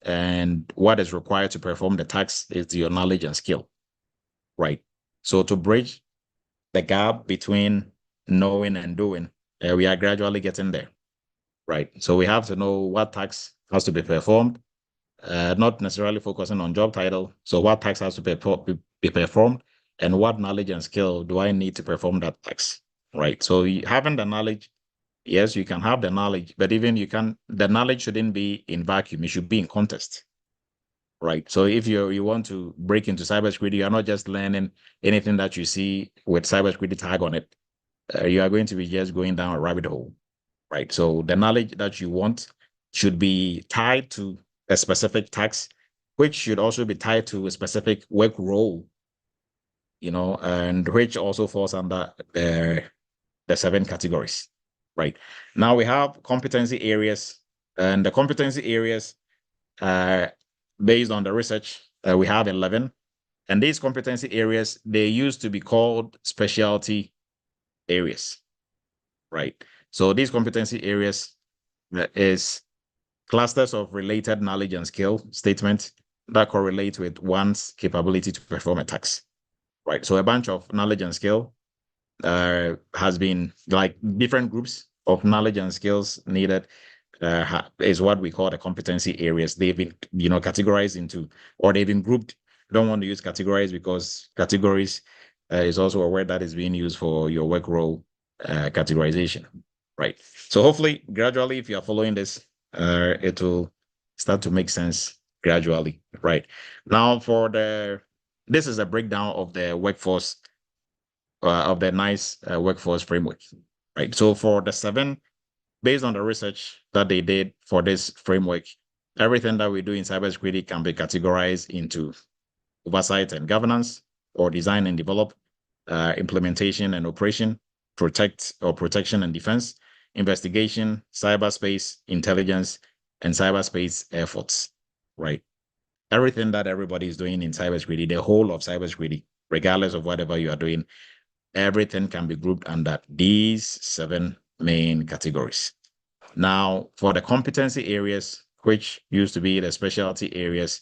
and what is required to perform the task is your knowledge and skill, right? So to bridge the gap between knowing and doing, we are gradually getting there, right? So we have to know what task has to be performed, not necessarily focusing on job title. So what task has to be performed, and what knowledge and skill do I need to perform that task, right? So having the knowledge, yes, you can have the knowledge, but even the knowledge shouldn't be in vacuum. It should be in context, right? So if you want to break into cybersecurity, you're not just learning anything that you see with cybersecurity tag on it. You are going to be just going down a rabbit hole, right? So the knowledge that you want should be tied to a specific task, which should also be tied to a specific work role, and which also falls under the 7 categories, right? Now we have competency areas, and the competency areas, based on the research, we have 11. And these competency areas, they used to be called specialty areas, right? So these competency areas is clusters of related knowledge and skill statements that correlate with one's capability to perform a task, right? So a bunch of knowledge and skill has been like different groups of knowledge and skills needed is what we call the competency areas. They've been, categorized into, or they've been grouped. I don't want to use categories because categories is also a word that is being used for your work role categorization, right? So hopefully, gradually, if you are following this, it will start to make sense gradually, right? Now, this is a breakdown of the workforce, of the NICE workforce framework, right? So for the 7, based on the research that they did for this framework, everything that we do in cybersecurity can be categorized into oversight and governance, or design and develop, implementation and operation, protection and defense, investigation, cyberspace, intelligence, and cyberspace efforts, right? Everything that everybody is doing in cybersecurity, the whole of cybersecurity, regardless of whatever you are doing, everything can be grouped under these 7 main categories. Now, for the competency areas, which used to be the specialty areas,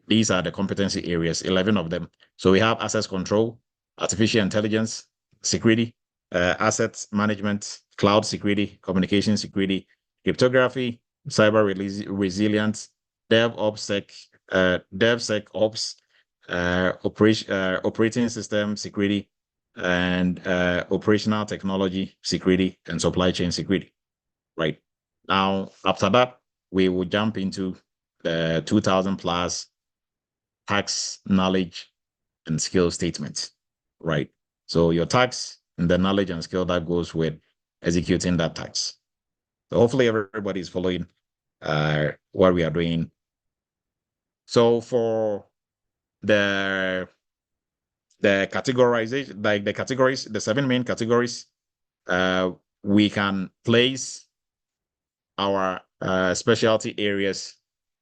these are the competency areas, 11 of them. So we have access control, artificial intelligence, security, asset management, cloud security, communication security, cryptography, cyber resilience, DevSecOps, operating system security, and operational technology security, and supply chain security, right? Now, after that, we will jump into the 2,000 plus tax knowledge and skill statements, right? So your tax and the knowledge and skill that goes with executing that tax. So hopefully everybody is following what we are doing. So for the categorization, like the categories, the 7 main categories, we can place our specialty areas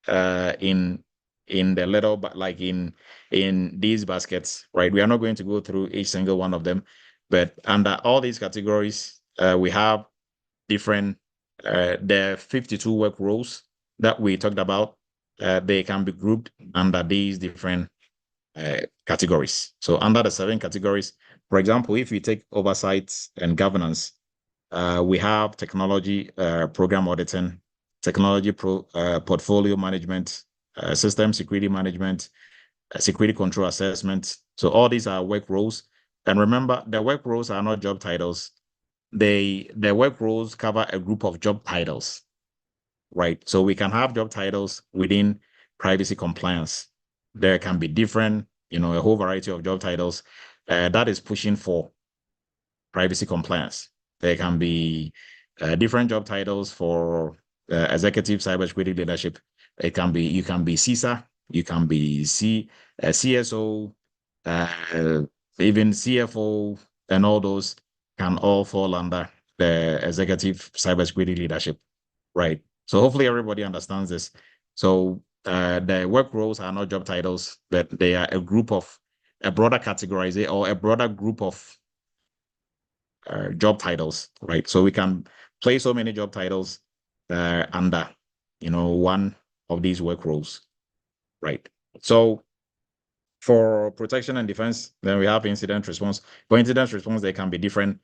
in the little, but like in these baskets, right? We are not going to go through each single one of them, but under all these categories, we have different the 52 work roles that we talked about. They can be grouped under these different categories. So under the 7 categories, for example, if we take oversight and governance, we have technology program auditing, technology portfolio management, system security management, security control assessment. So all these are work roles And remember, the work roles are not job titles. The work roles cover a group of job titles, right? So we can have job titles within privacy compliance. There can be different, a whole variety of job titles that is pushing for privacy compliance. There can be different job titles for executive cybersecurity leadership. You can be CISA, you can be CSO, even CFO, and all those can all fall under the executive cybersecurity leadership, right? So hopefully everybody understands this. So the work roles are not job titles, but they are a broader categorization or a broader group of job titles, right? So we can place so many job titles under, one of these work roles, right? So for protection and defense, then we have incident response. For incident response, there can be different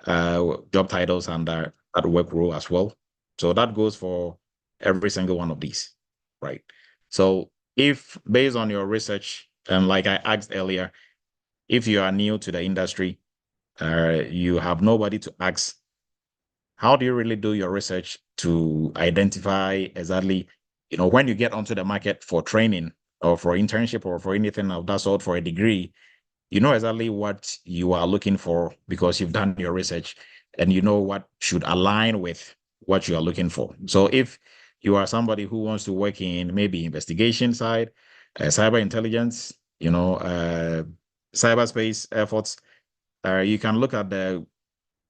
job titles under that work role as well. So that goes for every single one of these, right? So if based on your research, and like I asked earlier, if you are new to the industry, you have nobody to ask, how do you really do your research to identify exactly, when you get onto the market for training or for internship or for anything of that sort, for a degree, you know exactly what you are looking for because you've done your research and you know what should align with what you are looking for. So if you are somebody who wants to work in maybe investigation side, cyber intelligence, cyberspace efforts, you can look at the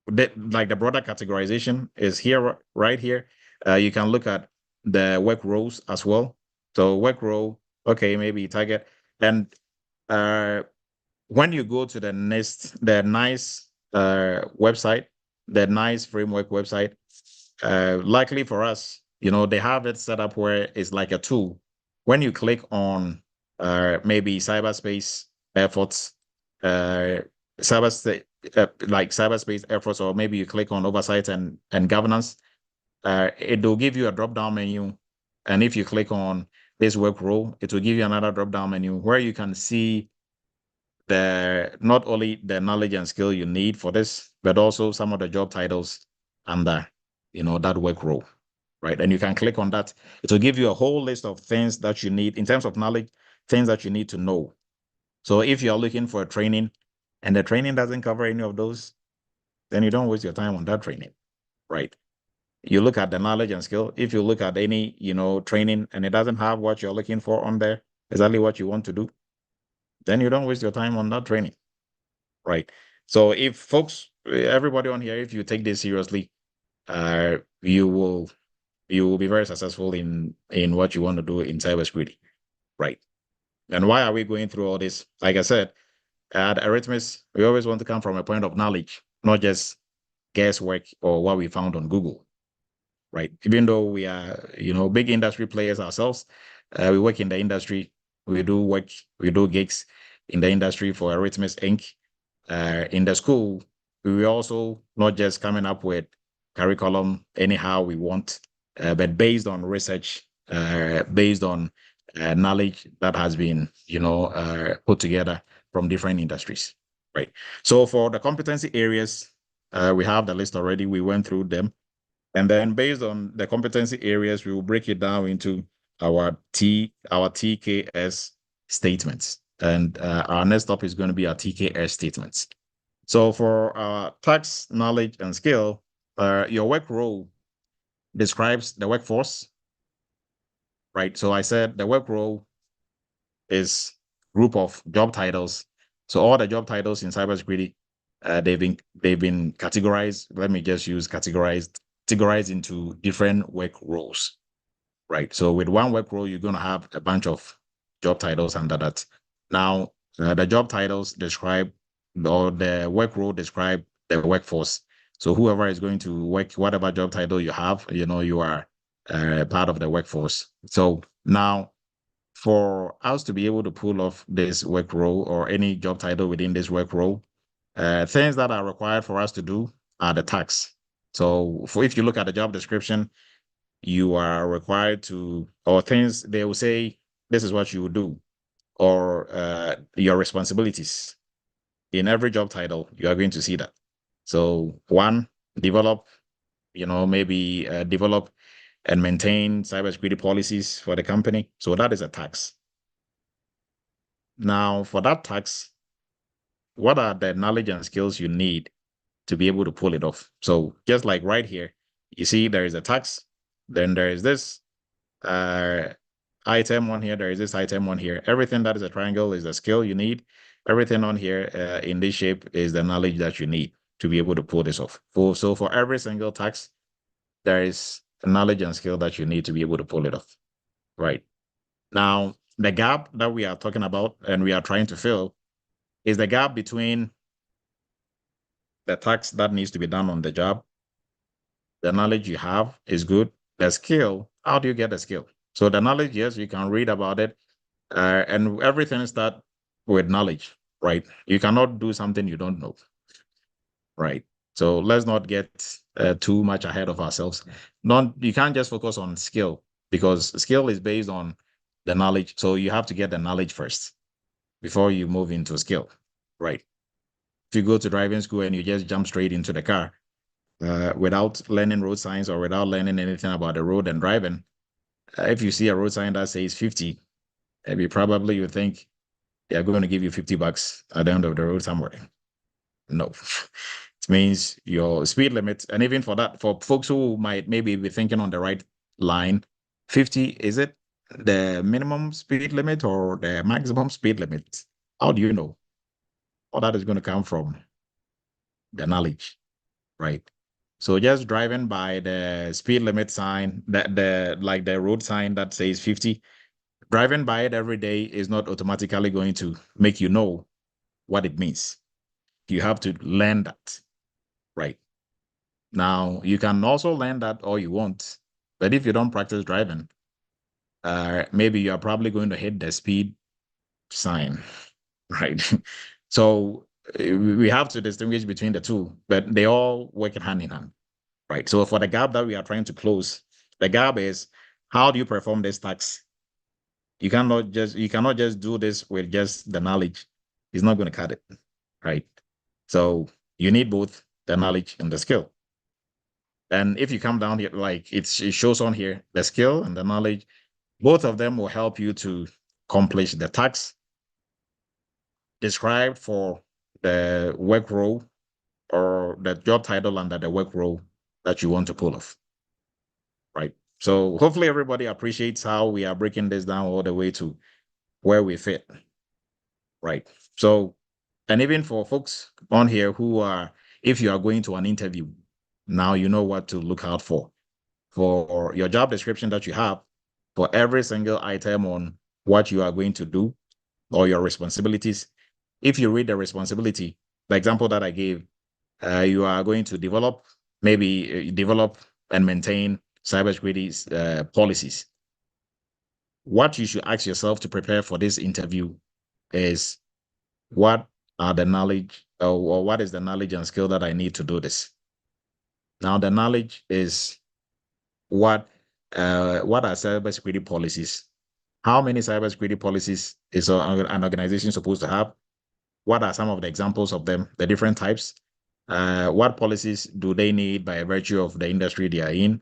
broader categorization is here, right here. You can look at the work roles as well. So work role, okay, maybe target. And when you go to the NICE website, the NICE framework website, likely for us, they have it set up where it's like a tool. When you click on maybe cyberspace efforts, cyberspace efforts, or maybe you click on oversight and governance, it will give you a drop-down menu. And if you click on this work role, it will give you another drop-down menu where you can see not only the knowledge and skill you need for this, but also some of the job titles under, that work role, right? And you can click on that. It will give you a whole list of things that you need in terms of knowledge, things that you need to know. So if you're looking for a training and the training doesn't cover any of those, then you don't waste your time on that training, right? You look at the knowledge and skill. If you look at any, training and it doesn't have what you're looking for on there, exactly what you want to do, then you don't waste your time on that training, right? So if folks, everybody on here, if you take this seriously, you will be very successful in what you want to do in cybersecurity, right? And why are we going through all this? Like I said, at Eretmis, we always want to come from a point of knowledge, not just guesswork or what we found on Google, right? Even though we are, big industry players ourselves, we work in the industry, we do gigs in the industry for Eretmis Inc. In the school, we were also not just coming up with curriculum anyhow we want, but based on research, based on knowledge that has been, put together from different industries, right? So for the competency areas, we have the list already. We went through them. And then based on the competency areas, we will break it down into our TKS statements. And our next stop is going to be our TKS statements. So for tax, knowledge, and skill, your work role describes the workforce, right? So I said the work role is group of job titles. So all the job titles in cybersecurity, they've been categorized. Let me just use categorized into different work roles, right? So with one work role, you're going to have a bunch of job titles under that. Now, the job titles describe, or the work role describe the workforce. So whoever is going to work, whatever job title you have, you are part of the workforce. So now, for us to be able to pull off this work role or any job title within this work role, things that are required for us to do are the tasks. So if you look at the job description, you are required to, or things they will say, this is what you will do, or your responsibilities. in every job title, you are going to see that. So one, develop, maybe develop and maintain cybersecurity policies for the company. So that is a task. Now, for that task, what are the knowledge and skills you need to be able to pull it off? So just like right here, you see there is a task, then there is this item on here, there is this item on here. Everything that is a triangle is the skill you need. Everything on here in this shape is the knowledge that you need to be able to pull this off. So for every single task, there is knowledge and skill that you need to be able to pull it off. Right. Now, the gap that we are talking about and we are trying to fill is the gap between the task that needs to be done on the job. The knowledge you have is good. The skill, how do you get the skill? So the knowledge, yes, you can read about it. And everything starts with knowledge, right? You cannot do something you don't know, right? So let's not get too much ahead of ourselves. You can't just focus on skill because skill is based on the knowledge. So you have to get the knowledge first before you move into skill, right? If you go to driving school and you just jump straight into the car without learning road signs or without learning anything about the road and driving, if you see a road sign that says 50, maybe probably you think they're going to give you $50 at the end of the road somewhere. No, it means your speed limit. And even for that, for folks who might maybe be thinking on the right line, 50, is it the minimum speed limit or the maximum speed limit? How do you know? All that is going to come from the knowledge, right? So just driving by the speed limit sign, the road sign that says 50, driving by it every day is not automatically going to make you know what it means. You have to learn that, right? Now, you can also learn that all you want, but if you don't practice driving, maybe you are probably going to hit the speed sign, right? So we have to distinguish between the two, but they all work hand in hand, right? So for the gap that we are trying to close, the gap is how do you perform this task? You cannot just do this with just the knowledge. It's not going to cut it, right? So you need both the knowledge and the skill. And if you come down here, like it shows on here, the skill and the knowledge, both of them will help you to accomplish the task described for the work role or the job title under the work role that you want to pull off, right? So hopefully everybody appreciates how we are breaking this down all the way to where we fit, right? So, and even for folks on here who are, if you are going to an interview, now you know what to look out for your job description that you have, for every single item on what you are going to do or your responsibilities. If you read the responsibility, the example that I gave, you are going to develop and maintain cybersecurity policies. What you should ask yourself to prepare for this interview is what are the knowledge or what is the knowledge and skill that I need to do this? Now, the knowledge is what are cybersecurity policies? How many cybersecurity policies is an organization supposed to have? What are some of the examples of them, the different types? What policies do they need by virtue of the industry they are in?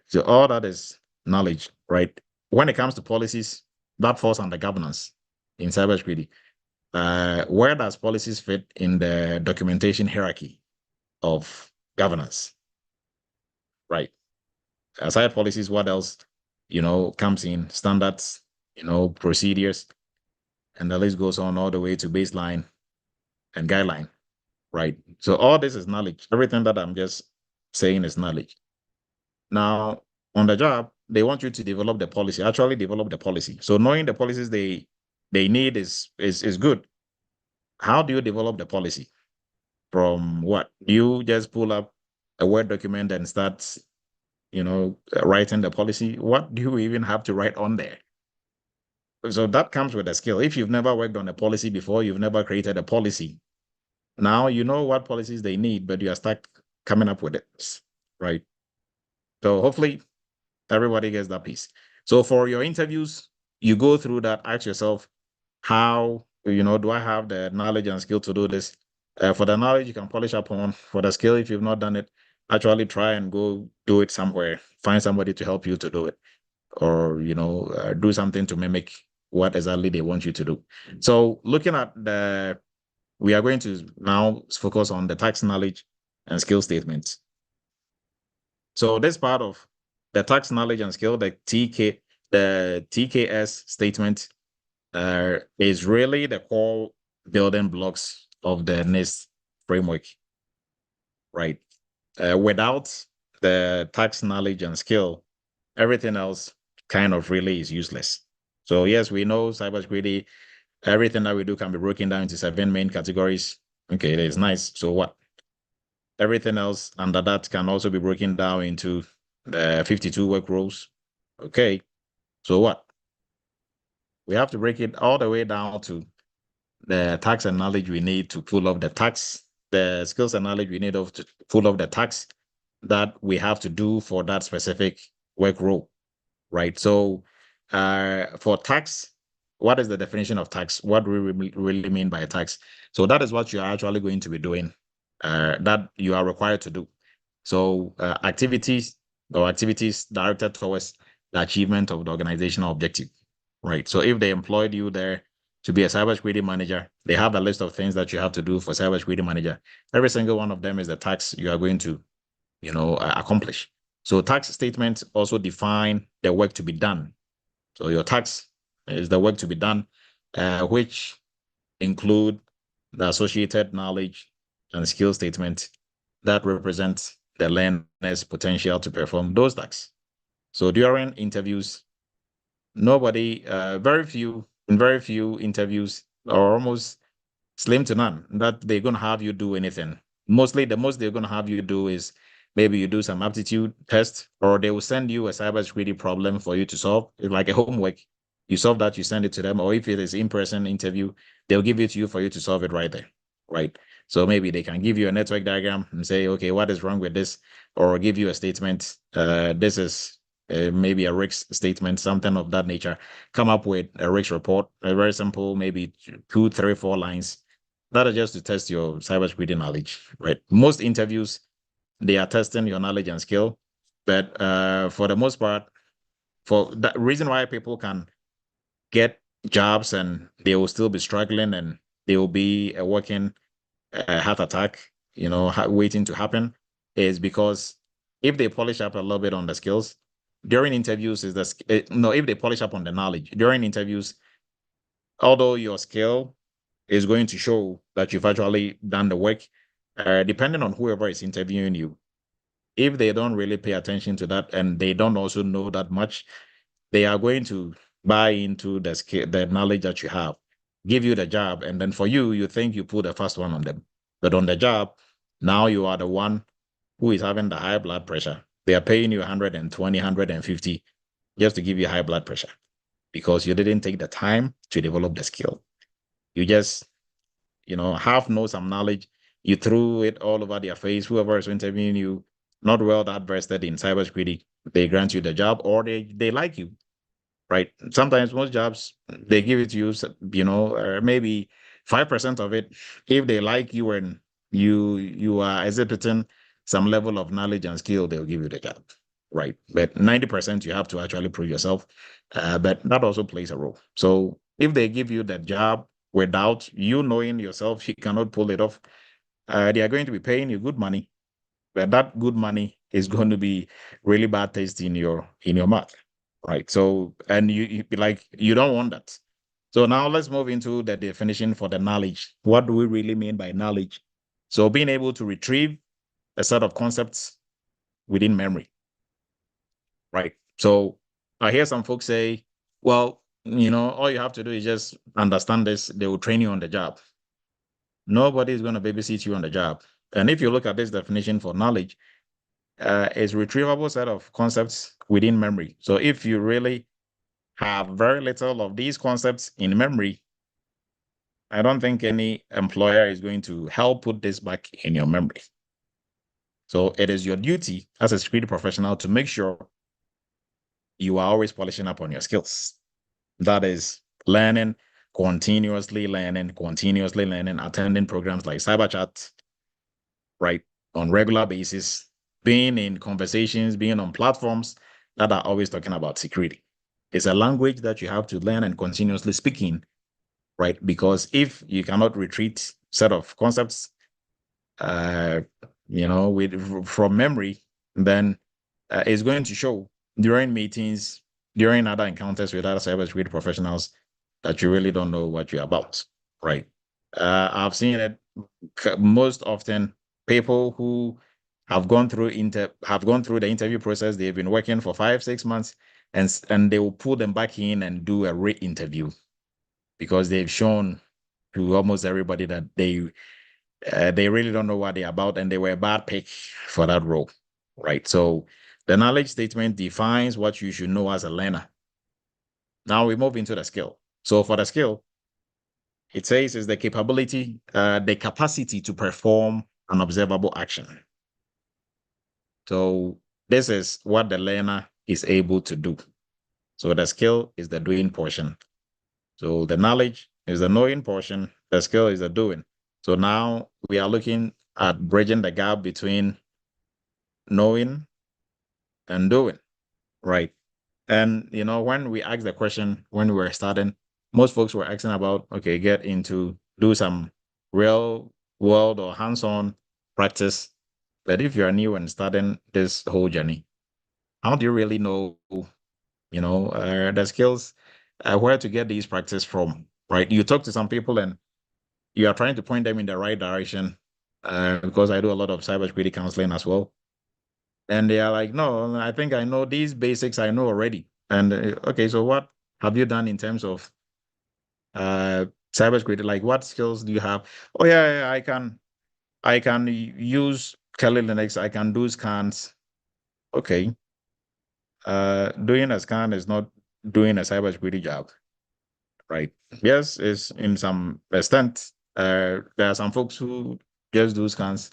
So all that is knowledge, right? When it comes to policies, that falls under governance in cybersecurity. Where does policies fit in the documentation hierarchy of governance, right? Aside policies, what else, comes in? Standards, procedures, and the list goes on all the way to baseline and guideline, right? So all this is knowledge. Everything that I'm just saying is knowledge. Now, on the job, they want you to develop the policy, actually develop the policy. So knowing the policies they need is good. How do you develop the policy? From what? Do you just pull up a Word document and start, writing the policy? What do you even have to write on there? So that comes with a skill. If you've never worked on a policy before, you've never created a policy. Now you know what policies they need, but you are stuck coming up with it, right? So hopefully everybody gets that piece. So for your interviews, you go through that, ask yourself, how do I have the knowledge and skill to do this? For the knowledge, you can polish up on. For the skill, if you've not done it, actually try and go do it somewhere. Find somebody to help you to do it, or do something to mimic what exactly they want you to do. So looking at we are going to now focus on the tax knowledge and skill statements. So this part of the tax knowledge and skill, the TKS statement, is really the core building blocks of the NIST framework, right? Without the tax knowledge and skill, everything else kind of really is useless. So yes, we know cybersecurity, everything that we do can be broken down into 7 main categories. Okay, that is nice. So what? Everything else under that can also be broken down into the 52 work rules. Okay, so what? We have to break it all the way down to the tax and knowledge we need to pull off the tax, the skills and knowledge we need to pull off the tax that we have to do for that specific work role, right? So for tax, what is the definition of tax? What do we really mean by tax? So that is what you are actually going to be doing, that you are required to do. So activities directed towards the achievement of the organizational objective, right? So if they employed you there to be a cybersecurity manager, they have a list of things that you have to do for cybersecurity manager. Every single one of them is the tax you are going to, accomplish. So tax statements also define the work to be done. So your tax is the work to be done, which include the associated knowledge and skill statement that represent the learner's potential to perform those tasks. So during interviews, very few interviews, or almost slim to none, that they're going to have you do anything. Mostly, the most they're going to have you do is maybe you do some aptitude test, or they will send you a cybersecurity problem for you to solve. It's like a homework. You solve that, you send it to them, or if it is in-person interview, they'll give it to you for you to solve it right there, right? So maybe they can give you a network diagram and say, okay, what is wrong with this? Or give you a statement. This is maybe a risk statement, something of that nature. Come up with a risk report, a very simple, maybe 2, 3, 4 lines. That is just to test your cybersecurity knowledge, right? Most interviews, they are testing your knowledge and skill, but for the most part, for that reason why people can get jobs and they will still be struggling and they will be working heart attack, waiting to happen, is because if they polish up a little bit on the skills during interviews, if they polish up on the knowledge during interviews, although your skill is going to show that you've actually done the work, depending on whoever is interviewing you, if they don't really pay attention to that and they don't also know that much, they are going to buy into the skill, the knowledge that you have, give you the job, and then for you, you think you put the first one on them. But on the job, now you are the one who is having the high blood pressure. They are paying you 120, 150 just to give you high blood pressure because you didn't take the time to develop the skill. You just, half know some knowledge. You threw it all over their face. Whoever is interviewing you, not well that vested in cybersecurity, they grant you the job or they like you, right? Sometimes most jobs, they give it to you, maybe 5% of it. If they like you and you are exhibiting some level of knowledge and skill, they'll give you the job, right? But 90% you have to actually prove yourself. But that also plays a role. So if they give you that job without you knowing yourself, you cannot pull it off, they are going to be paying you good money. But that good money is going to be really bad taste in your mouth, right? So, and you don't want that. So now let's move into the definition for the knowledge. What do we really mean by knowledge? So being able to retrieve a set of concepts within memory, right? So I hear some folks say, well, all you have to do is just understand this. They will train you on the job. Nobody is going to babysit you on the job. And if you look at this definition for knowledge, is retrievable set of concepts within memory. So if you really have very little of these concepts in memory, I don't think any employer is going to help put this back in your memory. So it is your duty as a security professional to make sure you are always polishing up on your skills. That is learning continuously learning, attending programs like Cyber Chat, right, on regular basis, being in conversations, being on platforms that are always talking about security. It's a language that you have to learn and continuously speaking, right? Because if you cannot retreat set of concepts, from memory, then it's going to show during meetings, during other encounters with other cybersecurity professionals that you really don't know what you're about, right? I've seen it most often. People who have gone through the interview process, they've been working for 5-6 months, and they will pull them back in and do a re-interview because they've shown to almost everybody that they really don't know what they're about and they were a bad pick for that role, right? So the knowledge statement defines what you should know as a learner. Now we move into the skill. So for the skill, it says is the capacity to perform an observable action. So this is what the learner is able to do. So the skill is the doing portion. So the knowledge is the knowing portion. The skill is the doing. So now we are looking at bridging the gap between knowing and doing, right? And, when we asked the question, when we were starting, most folks were asking about, okay, do some real world or hands-on practice. But if you're new and starting this whole journey, how do you really know, the skills, where to get these practice from, right? You talk to some people and you are trying to point them in the right direction, because I do a lot of cybersecurity counseling as well. And they are like, no, I think I know these basics I know already. And okay, so what have you done in terms of cybersecurity? Like, what skills do you have? Oh yeah, I can use Kali Linux. I can do scans. Okay. Doing a scan is not doing a cybersecurity job, right? Yes, it's in some extent. There are some folks who just do scans.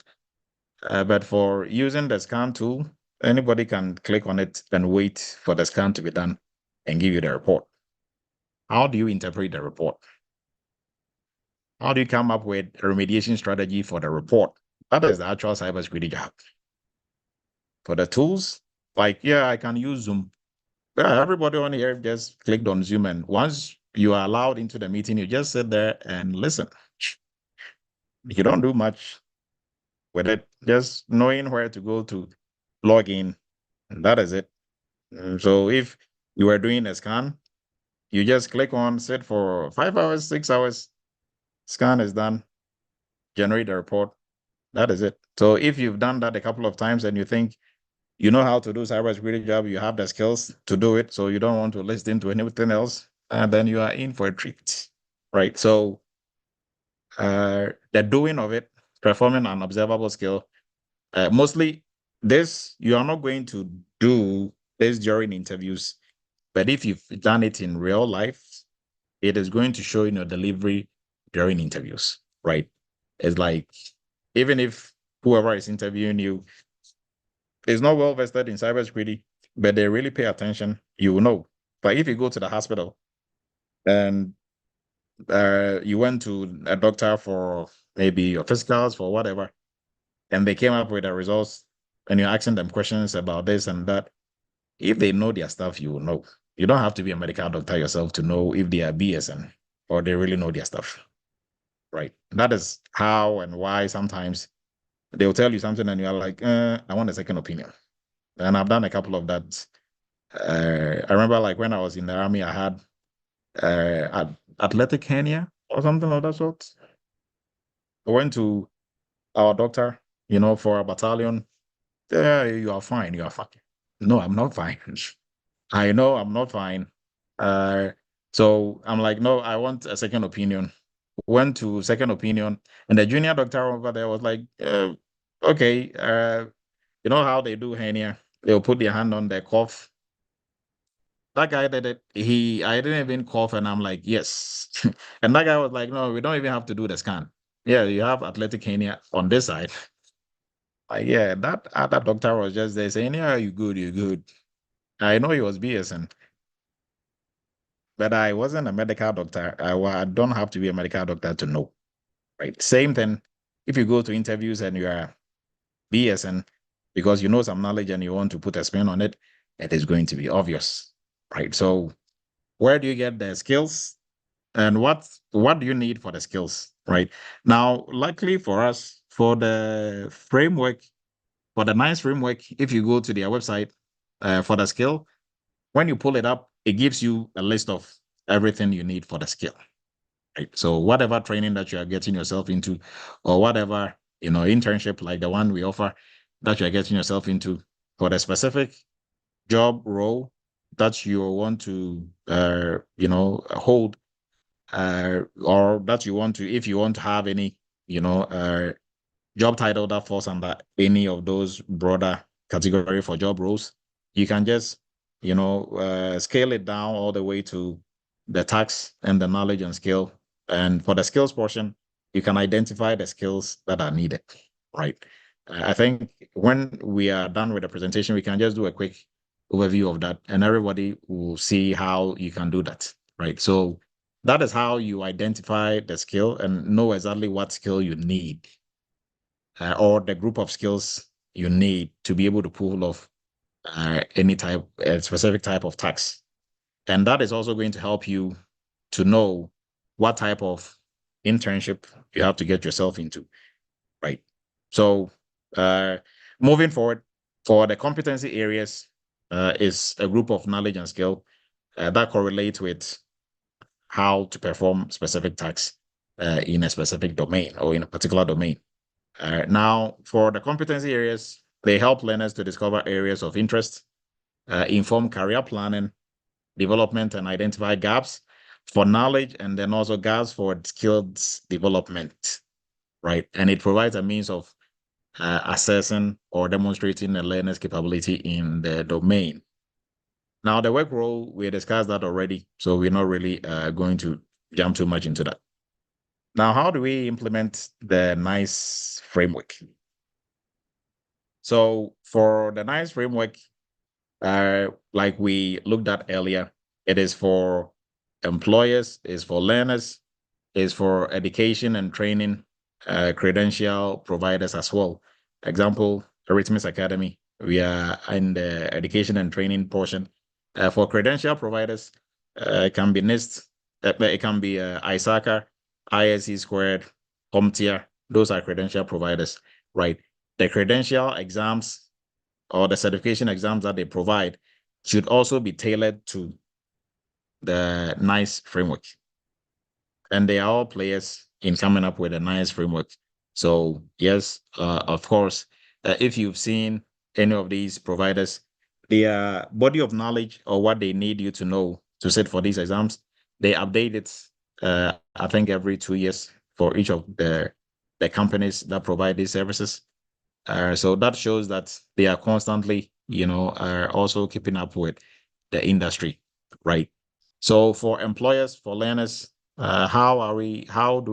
But for using the scan tool, anybody can click on it and wait for the scan to be done and give you the report. How do you interpret the report? How do you come up with a remediation strategy for the report? That is the actual cybersecurity job. For the tools, like, yeah, I can use Zoom. Yeah, everybody on here just clicked on Zoom, and once you are allowed into the meeting, you just sit there and listen. You don't do much with it, just knowing where to go to log in, and that is it. So if you are doing a scan, you just click on, sit for 5 hours, 6 hours, scan is done, generate a report. That is it. So if you've done that a couple of times and you think you know how to do cybersecurity job, you have the skills to do it, so you don't want to listen to anything else, and then you are in for a treat, right? So the doing of it, performing an observable skill, mostly this, you are not going to do this during interviews, but if you've done it in real life, it is going to show in your delivery during interviews, right? It's like, even if whoever is interviewing you is not well vested in cybersecurity, but they really pay attention, you will know. But if you go to the hospital and you went to a doctor for maybe your physicals, for whatever, and they came up with the results, and you're asking them questions about this and that, if they know their stuff, you will know. You don't have to be a medical doctor yourself to know if they are BSN or they really know their stuff, right? That is how and why sometimes they'll tell you something and you're like, I want a second opinion. And I've done a couple of that. I remember, like, when I was in the army, I had athletic hernia or something of that sort. I went to our doctor, for a battalion. Yeah, you are fine. You are fine. No, I'm not fine. I know I'm not fine. So I'm like, no, I want a second opinion. Went to second opinion, and the junior doctor over there was like, okay, you know how they do hernia? They'll put their hand on their cough. That guy did it. I didn't even cough, and I'm like, yes. And that guy was like, no, we don't even have to do the scan. Yeah, you have athletic hernia on this side. Like, yeah, that other doctor was just there saying, yeah, you good, you good. I know he was BSN. but I wasn't a medical doctor. I don't have to be a medical doctor to know, right? Same thing. If you go to interviews and you are BSN, because you know some knowledge and you want to put a spin on it, it is going to be obvious, right? So where do you get the skills? And what do you need for the skills, right? Now, luckily for us, for the framework, for the NICE framework, if you go to their website for the skill, when you pull it up, it gives you a list of everything you need for the skill, right? So whatever training that you are getting yourself into, or whatever, internship like the one we offer that you are getting yourself into for the specific job role that you want to, hold, or that you want to, if you want to have any, job title that falls under any of those broader category for job roles, you can just, scale it down all the way to the tax and the knowledge and skill. And for the skills portion, you can identify the skills that are needed, right? I think when we are done with the presentation, we can just do a quick overview of that, and everybody will see how you can do that, right? So that is how you identify the skill and know exactly what skill you need, or the group of skills you need to be able to pull off any type, a specific type of tax. And that is also going to help you to know what type of internship you have to get yourself into, right? So moving forward, for the competency areas is a group of knowledge and skill that correlate with how to perform specific tasks in a specific domain or in a particular domain. Now, for the competency areas, they help learners to discover areas of interest, inform career planning, development, and identify gaps for knowledge, and then also gaps for skills development, right? And it provides a means of assessing or demonstrating a learner's capability in the domain. Now, the work role, we discussed that already, so we're not really going to jump too much into that. Now, how do we implement the NICE framework? So for the NICE framework, like we looked at earlier, it is for employers, is for learners, is for education and training, credential providers as well. Example, Eretmis Academy, we are in the education and training portion. For credential providers, it can be NIST, it can be ISACA, ISC squared, CompTIA. Those are credential providers, right? The credential exams or the certification exams that they provide should also be tailored to the NICE framework. And they are all players in coming up with a NICE framework. So yes, of course, if you've seen any of these providers, their body of knowledge or what they need you to know to sit for these exams, they update it, I think every 2 years for each of the companies that provide these services. So that shows that they are constantly, also keeping up with the industry, right? So for employers, for learners, how do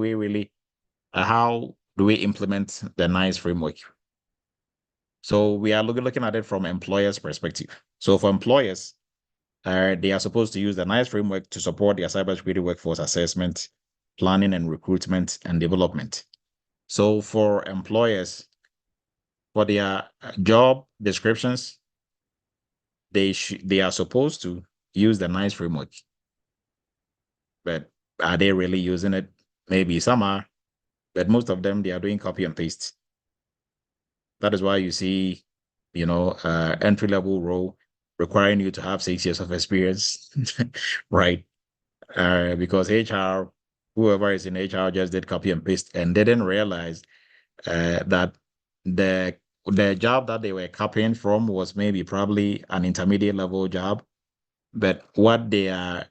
we implement the NICE framework? So we are looking at it from employers' perspective. So for employers, they are supposed to use the NICE framework to support their cybersecurity workforce assessment, planning and recruitment and development. So for employers, for their job descriptions, they are supposed to use the NICE framework. But are they really using it? Maybe some are, but most of them, they are doing copy and paste. That is why you see, entry-level role requiring you to have 6 years of experience, right? Because HR, whoever is in HR just did copy and paste and didn't realize that the job that they were copying from was maybe probably an intermediate level job, but what their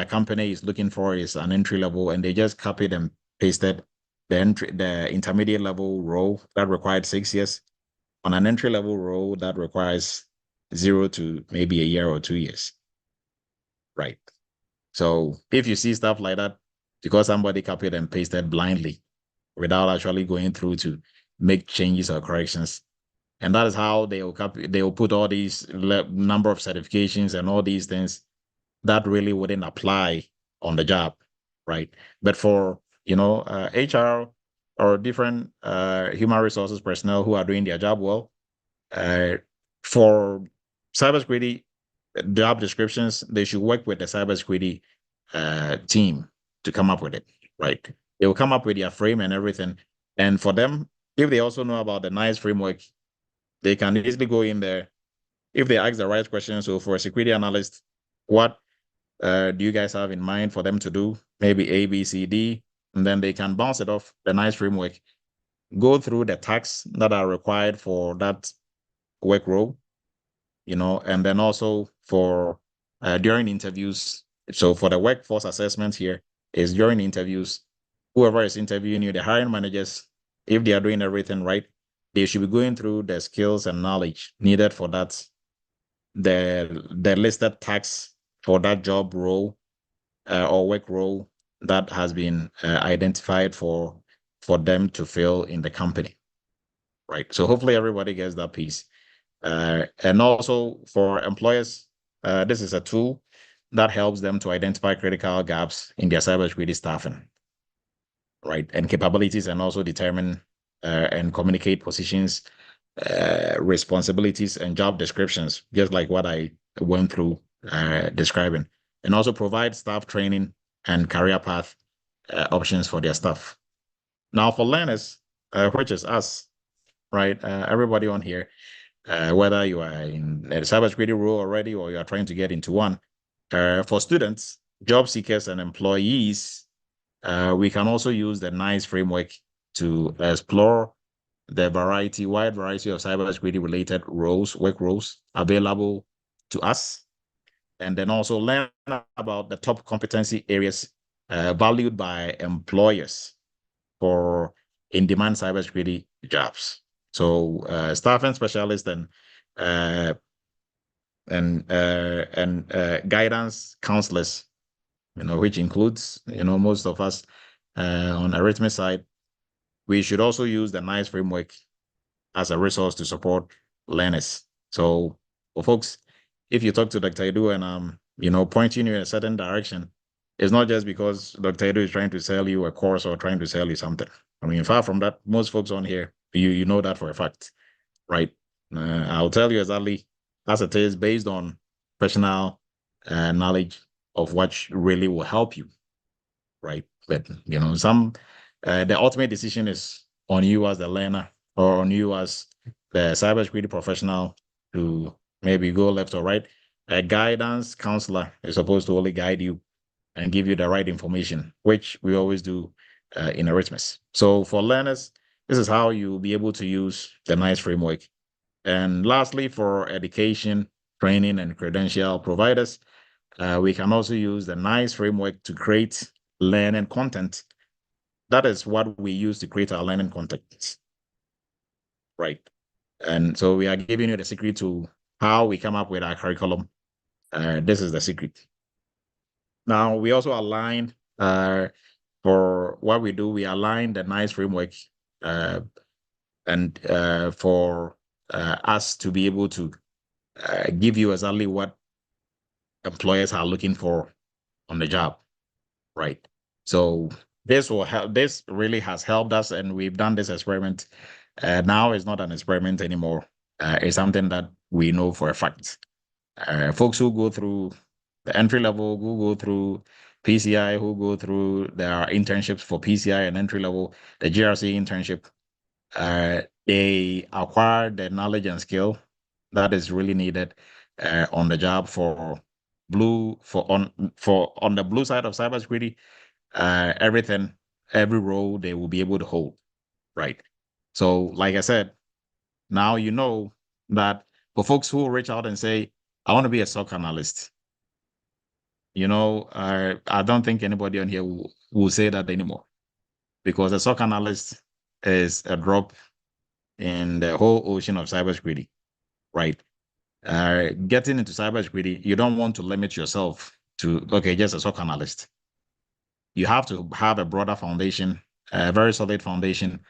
company is looking for is an entry level, and they just copied and pasted the intermediate level role that required 6 years on an entry level role that requires 0 to maybe a year or 2 years, right? So if you see stuff like that, because somebody copied and pasted blindly without actually going through to make changes or corrections, and that is how they will put all these number of certifications and all these things that really wouldn't apply on the job, right? But for, HR or different human resources personnel who are doing their job well, for cybersecurity job descriptions, they should work with the cybersecurity team to come up with it, right? They will come up with their frame and everything. And for them, if they also know about the NICE framework, they can easily go in there. If they ask the right questions, so for a security analyst, what do you guys have in mind for them to do? Maybe A, B, C, D, and then they can bounce it off the NICE framework, go through the tasks that are required for that work role, and then also for during interviews. So for the workforce assessment here is during interviews, whoever is interviewing you, the hiring managers, if they are doing everything right, they should be going through the skills and knowledge needed for that, the listed tasks for that job role or work role that has been identified for them to fill in the company, right? So hopefully everybody gets that piece. And also for employers, this is a tool that helps them to identify critical gaps in their cybersecurity staffing, right? And capabilities, and also determine and communicate positions, responsibilities, and job descriptions, just like what I went through describing, and also provide staff training and career path options for their staff. Now for learners, which is us, right? Everybody on here, whether you are in a cybersecurity role already or you are trying to get into one. For students, job seekers, and employees, we can also use the NICE framework to explore the wide variety of cybersecurity related work roles available to us, and then also learn about the top competency areas valued by employers for in-demand cybersecurity jobs. So staffing specialists and guidance counselors, which includes, most of us on Eretmis side, we should also use the NICE framework as a resource to support learners. So for folks, if you talk to Dr. Edu and pointing you in a certain direction, it's not just because Dr. Edu is trying to sell you a course or trying to sell you something. I mean, far from that, most folks on here, you know that for a fact, right? I'll tell you exactly as it is based on personal knowledge of what really will help you, right? But the ultimate decision is on you as the learner or on you as the cybersecurity professional to maybe go left or right. A guidance counselor is supposed to only guide you and give you the right information, which we always do in Eretmis. So for learners, this is how you'll be able to use the NICE framework. And lastly, for education, training, and credential providers, we can also use the NICE framework to create learning content. That is what we use to create our learning content, right? And so we are giving you the secret to how we come up with our curriculum. This is the secret. Now, we also align for what we do, we align the NICE framework and for us to be able to give you exactly what employers are looking for on the job, right? So this will help. This really has helped us, and we've done this experiment. Now it's not an experiment anymore. It's something that we know for a fact. Folks who go through the entry level, who go through PCI, who go through their internships for PCI and entry level, the GRC internship, they acquire the knowledge and skill that is really needed on the job on the blue side of cybersecurity. Every role they will be able to hold, right? So, like I said, now you know that for folks who reach out and say, "I want to be a SOC analyst," I don't think anybody on here will say that anymore, because a SOC analyst is a drop in the whole ocean of cybersecurity, right? Getting into cybersecurity, you don't want to limit yourself to, just a SOC analyst. You have to have a broader foundation, a very solid foundation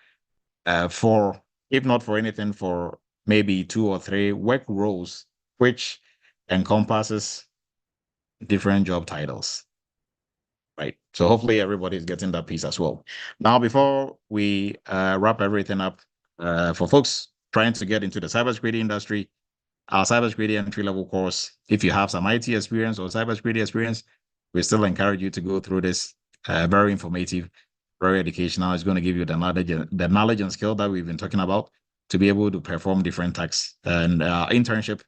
for, if not for anything, for maybe 2 or 3 work roles, which encompasses different job titles. Right. So hopefully everybody is getting that piece as well. Now, before we wrap everything up, for folks trying to get into the cybersecurity industry, our cybersecurity entry-level course, if you have some IT experience or cybersecurity experience, we still encourage you to go through this. Very informative, very educational. It's going to give you the knowledge and skill that we've been talking about to be able to perform different tasks. And internship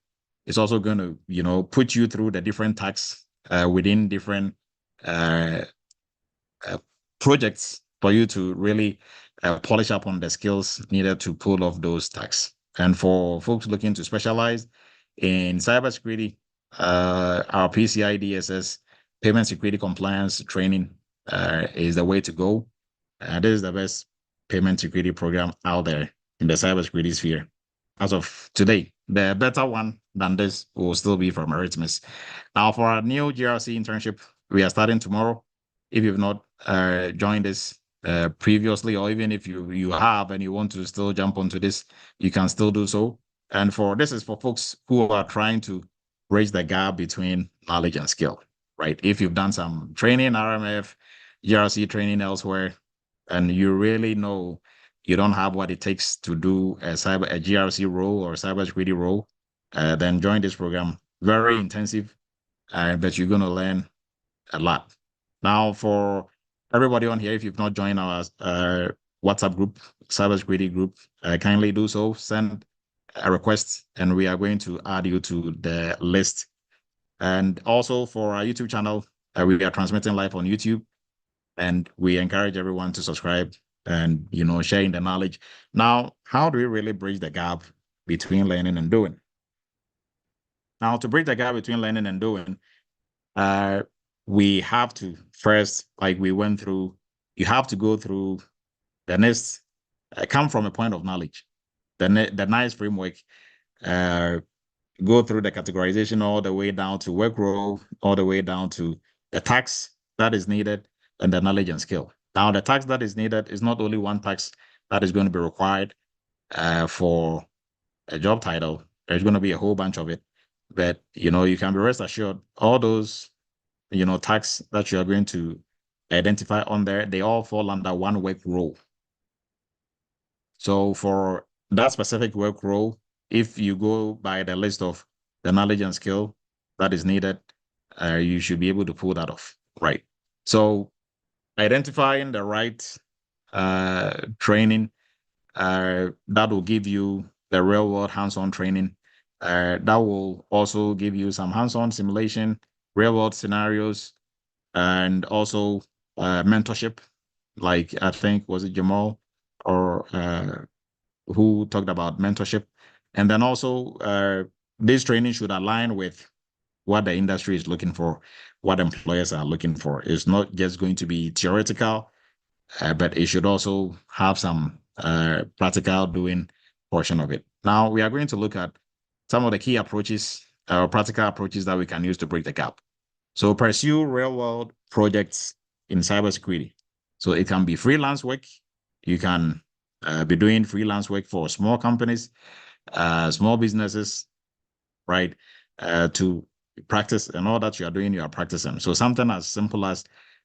is also going to, put you through the different tasks within different uh, projects for you to really polish up on the skills needed to pull off those tasks. And for folks looking to specialize in cybersecurity, our PCI DSS payment security compliance training is the way to go. This is the best payment security program out there in the cybersecurity sphere. As of today, the better one than this will still be from Eretmis. Now, for our new GRC internship, we are starting tomorrow. If you've not joined this previously, or even if you have and you want to still jump onto this, you can still do so. And this is for folks who are trying to bridge the gap between knowledge and skill, right? If you've done some training, RMF, GRC training elsewhere, and you really know you don't have what it takes to do a GRC role or cybersecurity role, then join this program. Very intensive, but you're going to learn a lot. Now, for everybody on here, if you've not joined our WhatsApp group, cybersecurity group, kindly do so. Send a request, and we are going to add you to the list. And also for our YouTube channel, we are transmitting live on YouTube, and we encourage everyone to subscribe and sharing the knowledge. Now, how do we really bridge the gap between learning and doing? Now, to bridge the gap between learning and doing, we have to first, like we went through, you have to go through the next, come from a point of knowledge, the NICE framework, go through the categorization all the way down to work role, all the way down to the tax that is needed and the knowledge and skill. Now, the tax that is needed is not only one tax that is going to be required for a job title. There's going to be a whole bunch of it. But, you can be rest assured, all those, tax that you are going to identify on there, they all fall under one work role. So for that specific work role, if you go by the list of the knowledge and skill that is needed, you should be able to pull that off, right? So identifying the right training that will give you the real world hands-on training. That will also give you some hands-on simulation, real world scenarios, and also mentorship. Like I think, was it Jamal or who talked about mentorship? And then also this training should align with what the industry is looking for, what employers are looking for. It's not just going to be theoretical, but it should also have some practical doing portion of it. Now, we are going to look at some of the key approaches, practical approaches that we can use to break the gap. So pursue real-world projects in cybersecurity. So it can be freelance work. You can be doing freelance work for small companies, small businesses, right? To practice, and all that you are doing, you are practicing. So something as simple as,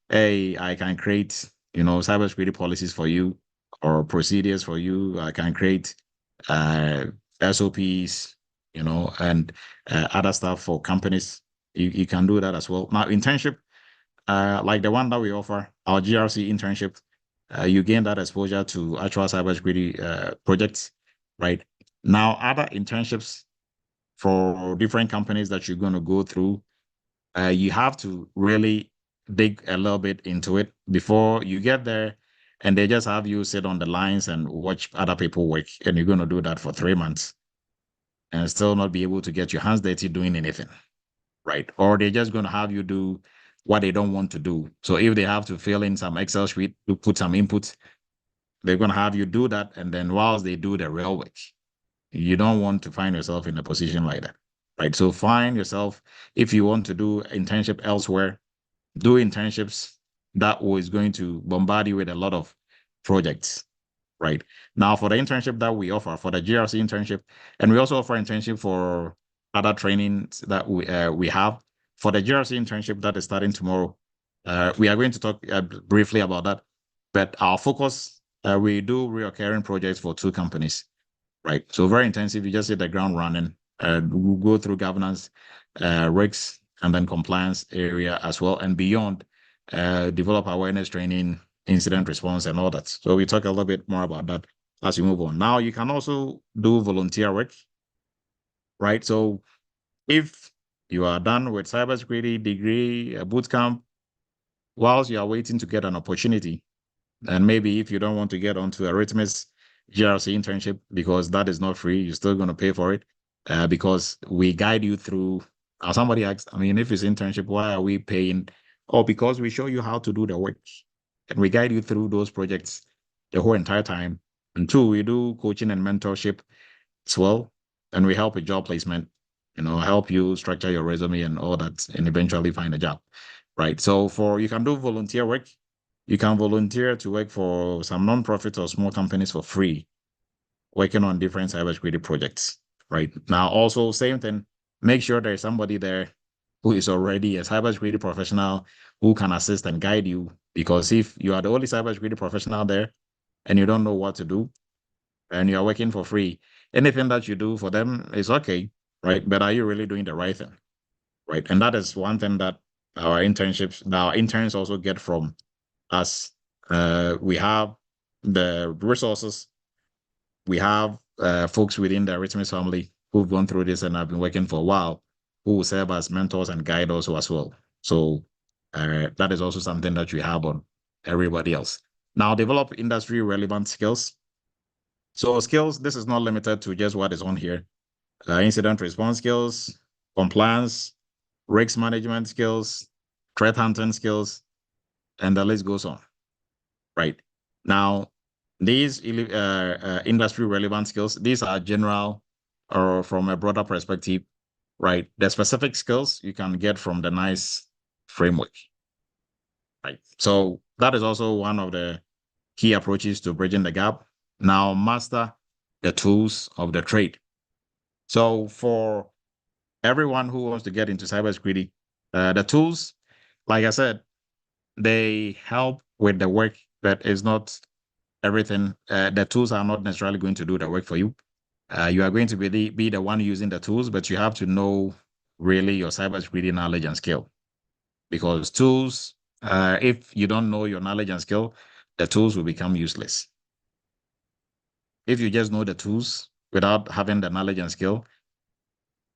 hey, I can create, cybersecurity policies for you or procedures for you. I can create SOPs, and other stuff for companies. You can do that as well. Now, internship, like the one that we offer, our GRC internship, you gain that exposure to actual cybersecurity projects, right? Now, other internships for different companies that you're going to go through, you have to really dig a little bit into it before you get there, and they just have you sit on the lines and watch other people work, and you're going to do that for 3 months and still not be able to get your hands dirty doing anything, right? Or they're just going to have you do what they don't want to do. So if they have to fill in some Excel sheet to put some input, they're going to have you do that, and then whilst they do the real work, you don't want to find yourself in a position like that, right? So find yourself, if you want to do internship elsewhere, do internships that is going to bombard you with a lot of projects, right? Now, for the internship that we offer, for the GRC internship, and we also offer internship for other trainings that we have, for the GRC internship that is starting tomorrow, we are going to talk briefly about that. But our focus, we do reoccurring projects for 2 companies, right? So very intensive. You just hit the ground running. We'll go through governance, risks, and then compliance area as well, and beyond. Develop awareness training, incident response, and all that. So we talk a little bit more about that as we move on. Now you can also do volunteer work, right? So if you are done with cybersecurity degree, a boot camp, whilst you are waiting to get an opportunity, and maybe if you don't want to get onto Eretmis GRC internship because that is not free, you're still going to pay for it because we guide you through. Somebody asked, I mean, if it's internship, why are we paying? Oh, because we show you how to do the work and we guide you through those projects the whole entire time. And 2, we do coaching and mentorship as well, and we help with job placement, help you structure your resume and all that, and eventually find a job, right? So you can do volunteer work. You can volunteer to work for some nonprofits or small companies for free, working on different cybersecurity projects, right? Now, also same thing, make sure there's somebody there who is already a cybersecurity professional who can assist and guide you, because if you are the only cybersecurity professional there and you don't know what to do and you're working for free, anything that you do for them is okay, right? But are you really doing the right thing, right? And that is one thing that our interns also get from us. We have the resources. We have folks within the Eretmis family who've gone through this and have been working for a while, who will serve as mentors and guide also as well. So that is also something that we have on everybody else. Now, develop industry relevant skills. So skills, this is not limited to just what is on here. Incident response skills, compliance, risk management skills, threat hunting skills, and the list goes on, right? Now, these industry relevant skills, these are general or from a broader perspective, right? The specific skills you can get from the NICE framework, right? So that is also one of the key approaches to bridging the gap. Now, master the tools of the trade. So for everyone who wants to get into cybersecurity, the tools, like I said, they help with the work, but it's not everything. The tools are not necessarily going to do the work for you. You are going to be the one using the tools, but you have to know really your cybersecurity knowledge and skill. Because tools, if you don't know your knowledge and skill, the tools will become useless. If you just know the tools without having the knowledge and skill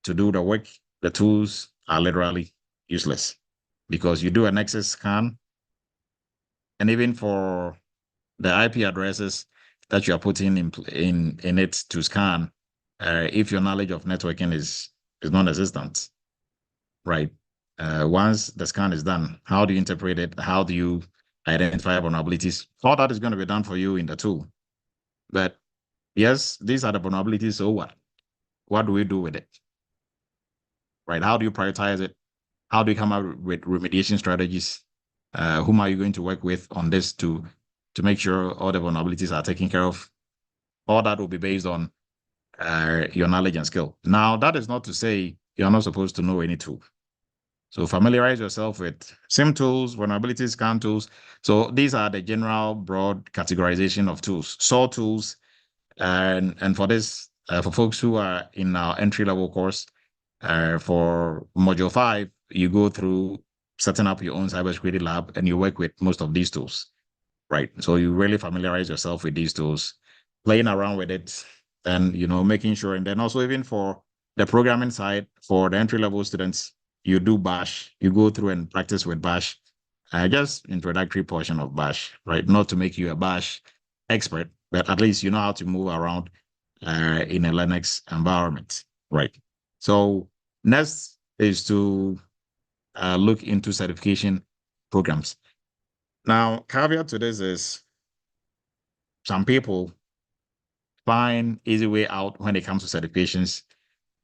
to do the work, the tools are literally useless. Because you do an access scan, and even for the IP addresses that you are putting in it to scan, if your knowledge of networking is non-existent, right? Once the scan is done, how do you interpret it? How do you identify vulnerabilities? All that is going to be done for you in the tool. But yes, these are the vulnerabilities. So what? What do we do with it? Right? How do you prioritize it? How do you come up with remediation strategies? Whom are you going to work with on this to make sure all the vulnerabilities are taken care of? All that will be based on your knowledge and skill. Now, that is not to say you're not supposed to know any tool. So familiarize yourself with SIM tools, vulnerability scan tools. So these are the general broad categorization of tools. SOAR tools, and for this, for folks who are in our entry-level course, for Module 5, you go through setting up your own cybersecurity lab and you work with most of these tools, right? So you really familiarize yourself with these tools, playing around with it, and making sure. And then also even for the programming side, for the entry-level students, you do Bash. You go through and practice with Bash. Just introductory portion of Bash, right? Not to make you a Bash expert, but at least you know how to move around in a Linux environment, right? So next is to look into certification programs. Now, caveat to this is some people find easy way out when it comes to certifications.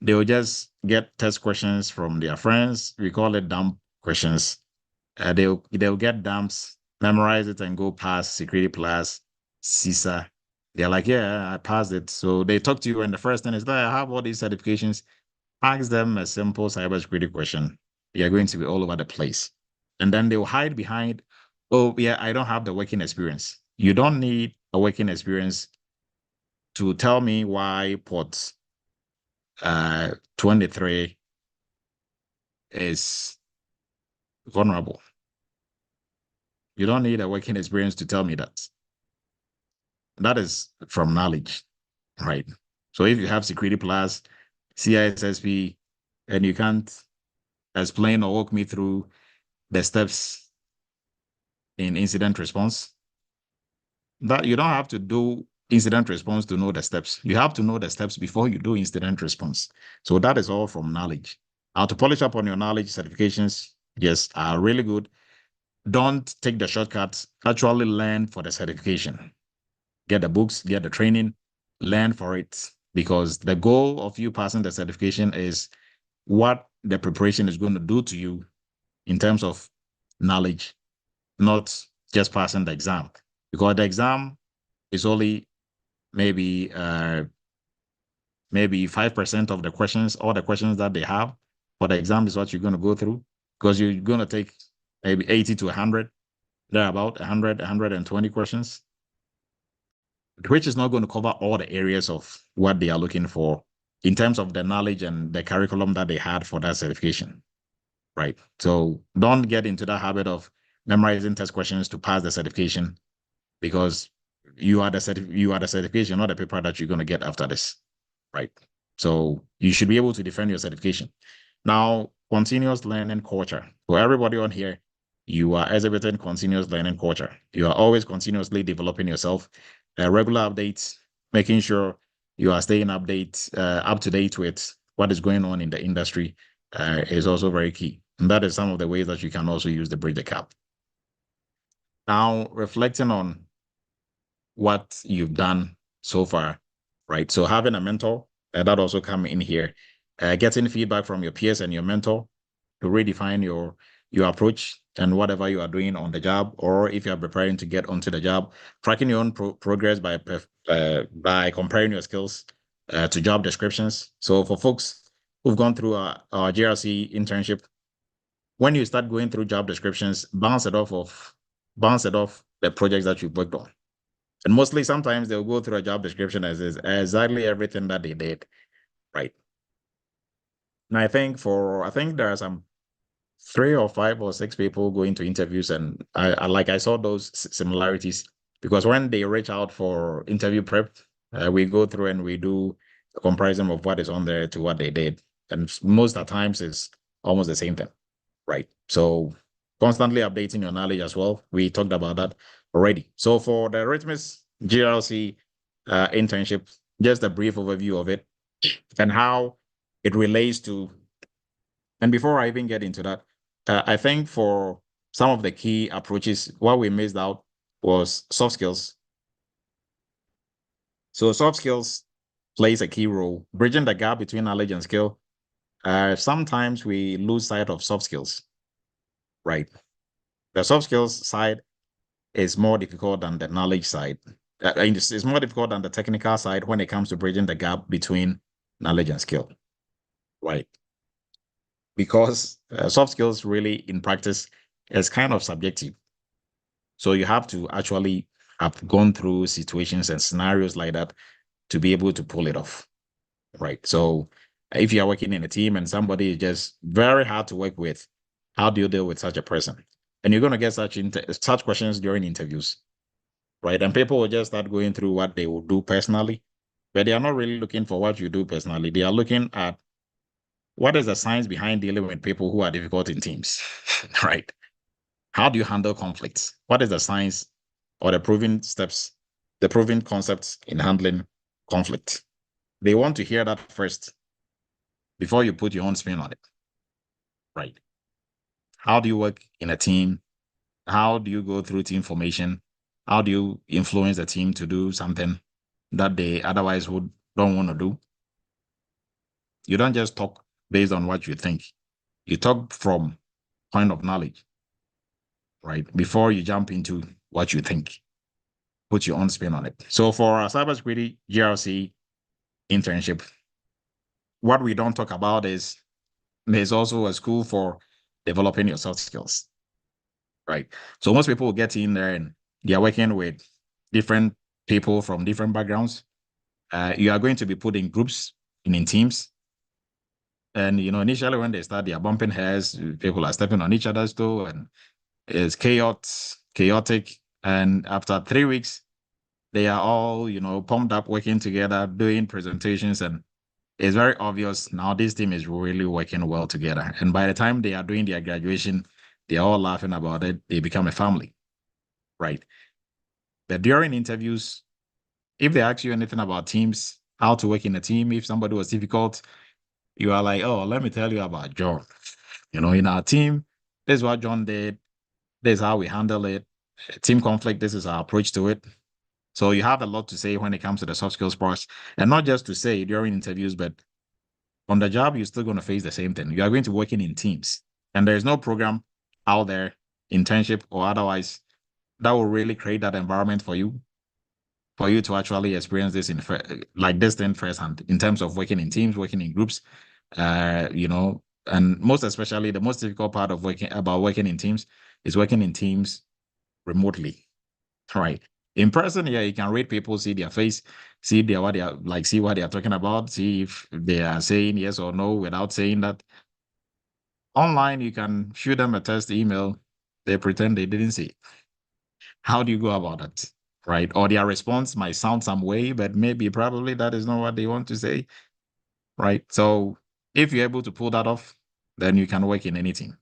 They will just get test questions from their friends. We call it dump questions. They'll get dumps, memorize it, and go past Security Plus, CISA. They're like, yeah, I passed it. So they talk to you, and the first thing is that I have all these certifications. Ask them a simple cybersecurity question. you're going to be all over the place. And then they'll hide behind, oh, yeah, I don't have the working experience. You don't need a working experience to tell me why port 23 is vulnerable. You don't need a working experience to tell me that. That is from knowledge, right? So if you have Security Plus, CISSP, and you can't explain or walk me through the steps in incident response, that you don't have to do incident response to know the steps. You have to know the steps before you do incident response. So that is all from knowledge. How to polish up on your knowledge certifications, yes, are really good. Don't take the shortcuts. Actually learn for the certification. Get the books, get the training, learn for it. Because the goal of you passing the certification is what the preparation is going to do to you in terms of knowledge, not just passing the exam. Because the exam is only maybe 5% of the questions, all the questions that they have for the exam is what you're going to go through, because you're going to take maybe 80 to 100, there about 100, 120 questions, which is not going to cover all the areas of what they are looking for in terms of the knowledge and the curriculum that they had for that certification, right? So don't get into that habit of memorizing test questions to pass the certification, because you are the certification, not the paper that you're going to get after this, right? So you should be able to defend your certification. Now, continuous learning culture. For everybody on here, you are exhibiting continuous learning culture. You are always continuously developing yourself, regular updates, making sure you are staying up to date with what is going on in the industry is also very key. And that is some of the ways that you can also use the Bridge the Gap. Now, reflecting on what you've done so far, right? So having a mentor, that also come in here. Getting feedback from your peers and your mentor to redefine your approach and whatever you are doing on the job, or if you are preparing to get onto the job, tracking your own progress by comparing your skills to job descriptions. So for folks who've gone through our GRC internship, when you start going through job descriptions, bounce it off the projects that you've worked on. And mostly sometimes they'll go through a job description as is exactly everything that they did, right? And I think there are some 3 or 5 or 6 people going to interviews, and I saw those similarities, because when they reach out for interview prep, we go through and we do a comparison of what is on there to what they did. And most of the times it's almost the same thing, right? So constantly updating your knowledge as well. We talked about that already. So for the Eretmis GRC internship, just a brief overview of it and how it relates to, and before I even get into that, I think for some of the key approaches, what we missed out was soft skills. So soft skills plays a key role, bridging the gap between knowledge and skill. Sometimes we lose sight of soft skills, right? The soft skills side is more difficult than the knowledge side. It's more difficult than the technical side when it comes to bridging the gap between knowledge and skill, right? Because soft skills really in practice is kind of subjective. So you have to actually have gone through situations and scenarios like that to be able to pull it off, right? So if you're working in a team and somebody is just very hard to work with, how do you deal with such a person? And you're going to get such questions during interviews, right? And people will just start going through what they will do personally, but they are not really looking for what you do personally. They are looking at what is the science behind dealing with people who are difficult in teams, right? How do you handle conflicts? What is the science or the proven steps, the proven concepts in handling conflict? They want to hear that first before you put your own spin on it, right? How do you work in a team? How do you go through team formation? How do you influence the team to do something that they otherwise don't want to do? You don't just talk based on what you think. You talk from point of knowledge, right? Before you jump into what you think, put your own spin on it. So for our cybersecurity GRC internship, what we don't talk about is there's also a school for developing your soft skills, right? So most people will get in there and they are working with different people from different backgrounds. You are going to be put in groups and in teams. And, initially when they start, they are bumping heads, people are stepping on each other's toe, and it's chaotic. And after 3 weeks, they are all, pumped up, working together, doing presentations, and it's very obvious now this team is really working well together. And by the time they are doing their graduation, they're all laughing about it. They become a family, right? But during interviews, if they ask you anything about teams, how to work in a team, if somebody was difficult, you are like, oh, let me tell you about John. In our team, this is what John did. This is how we handle it. Team conflict, this is our approach to it. So you have a lot to say when it comes to the soft skills parts, and not just to say during interviews, but on the job, you're still going to face the same thing. You are going to be working in teams, and there's no program out there, internship or otherwise, that will really create that environment for you to actually experience this like this thing firsthand in terms of working in teams, working in groups, and most especially the most difficult part of working in teams is working in teams remotely, right? In person, yeah, you can read people, see their face, see what they are like, see what they are talking about, see if they are saying yes or no without saying that. Online, you can shoot them a test email, they pretend they didn't see it. How do you go about that? Right? Or their response might sound some way, but probably that is not what they want to say. Right? So if you're able to pull that off, then you can work in anything.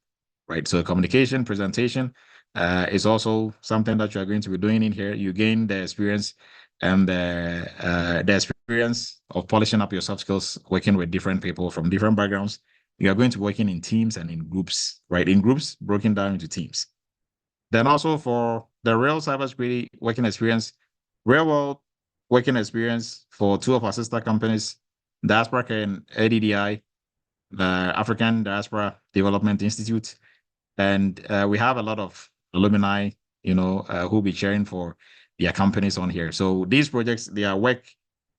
Right? So communication, presentation is also something that you're going to be doing in here. You gain the experience and the experience of polishing up your soft skills, working with different people from different backgrounds. You are going to be working in teams and in groups, right? In groups, broken down into teams. Then also for the real cybersecurity working experience, real world working experience for two of our sister companies, Diaspora and ADDI, the African Diaspora Development Institute. And we have a lot of alumni, who'll be cheering for their companies on here. So these projects, they are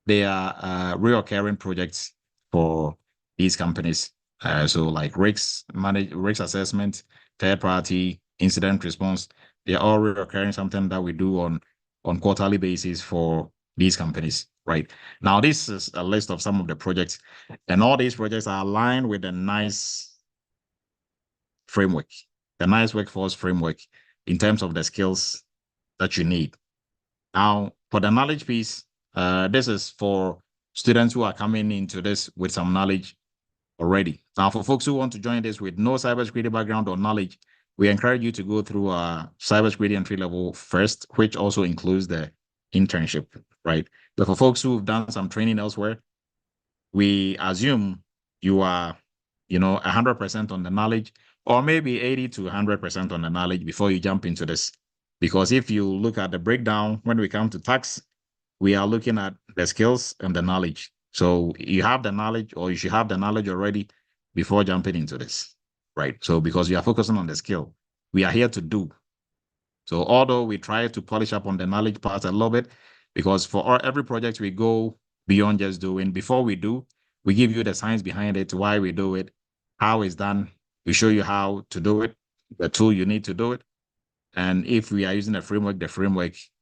reoccurring projects for these companies. So like risk assessment, third party, incident response, they're all reoccurring, something that we do on quarterly basis for these companies, right? Now, this is a list of some of the projects, and all these projects are aligned with a nice framework, the nice workforce framework in terms of the skills that you need. Now, for the knowledge piece, this is for students who are coming into this with some knowledge already. Now, for folks who want to join this with no cybersecurity background or knowledge, we encourage you to go through cybersecurity entry level first, which also includes the internship, right? But for folks who've done some training elsewhere, we assume you are, 100% on the knowledge, or maybe 80 to 100% on the knowledge before you jump into this. Because if you look at the breakdown, when we come to tax, we are looking at the skills and the knowledge. So you have the knowledge, or you should have the knowledge already before jumping into this, right? So because we are focusing on the skill, we are here to do. So although we try to polish up on the knowledge part a little bit, because for every project we go beyond just doing. Before we do, we give you the science behind it, why we do it, how it's done. We show you how to do it, the tool you need to do it. And if we are using the framework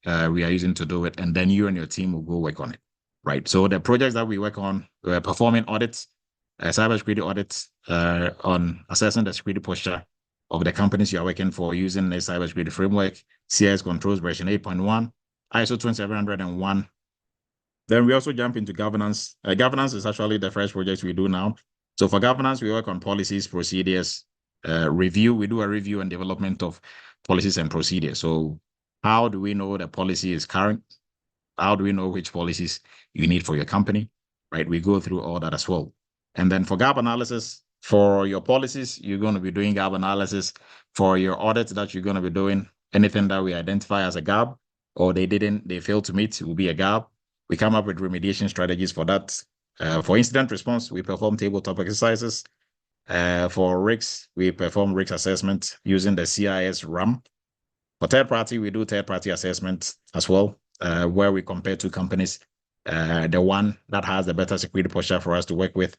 we are using to do it, and then you and your team will go work on it, right? So the projects that we work on, we're performing audits, cybersecurity audits on assessing the security posture of the companies you are working for using the cybersecurity framework, CIS controls version 8.1, ISO 2701. Then we also jump into governance. Governance is actually the first project we do now. So for governance, we work on policies, procedures, review. We do a review and development of policies and procedures. So how do we know the policy is current? How do we know which policies you need for your company, right? We go through all that as well. And then for gap analysis, for your policies, you're going to be doing gap analysis. For your audits that you're going to be doing, anything that we identify as a gap or they failed to meet will be a gap. We come up with remediation strategies for that. For incident response, we perform tabletop exercises. For risks, we perform risk assessment using the CIS RAM. For third party, we do third party assessment as well, where we compare two companies, the one that has the better security posture for us to work with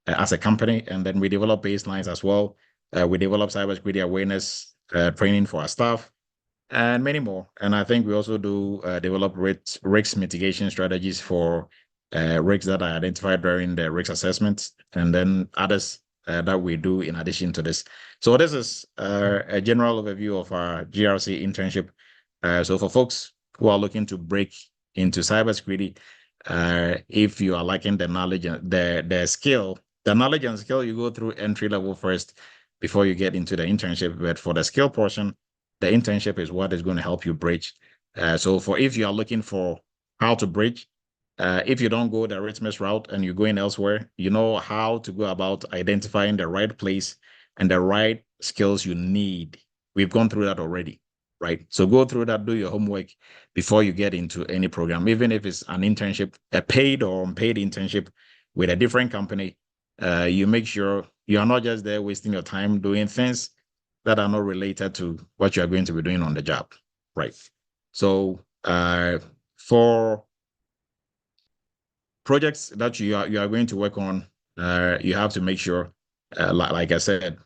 as a company. And then we develop baselines as well We develop cybersecurity awareness training for our staff, and many more. And I think we also do develop risk mitigation strategies for risks that are identified during the risk assessment, and then others that we do in addition to this. So this is a general overview of our GRC internship. So for folks who are looking to break into cybersecurity, if you are lacking the knowledge and the skill, the knowledge and skill, you go through entry level first before you get into the internship. But for the skill portion, the internship is what is going to help you bridge. So for if you are looking for how to bridge, if you don't go the Eretmis route and you're going elsewhere, you know how to go about identifying the right place and the right skills you need. We've gone through that already, right? So go through that, do your homework before you get into any program, even if it's an internship, a paid or unpaid internship with a different company. You make sure you are not just there wasting your time doing things that are not related to what you are going to be doing on the job, right? So for projects that you are going to work on, you have to make sure, like I said,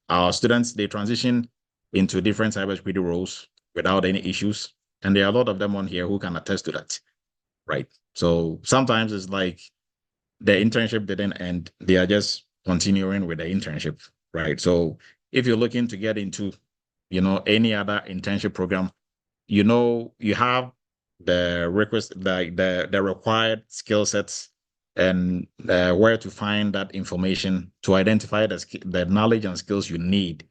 our students, they transition into different cybersecurity roles without any issues, and there are a lot of them on here who can attest to that, right? So sometimes it's like the internship didn't end; they are just continuing with the internship, right? So if you're looking to get into, any other internship program, you have the request, the required skill sets, and where to find that information to identify the knowledge and skills you need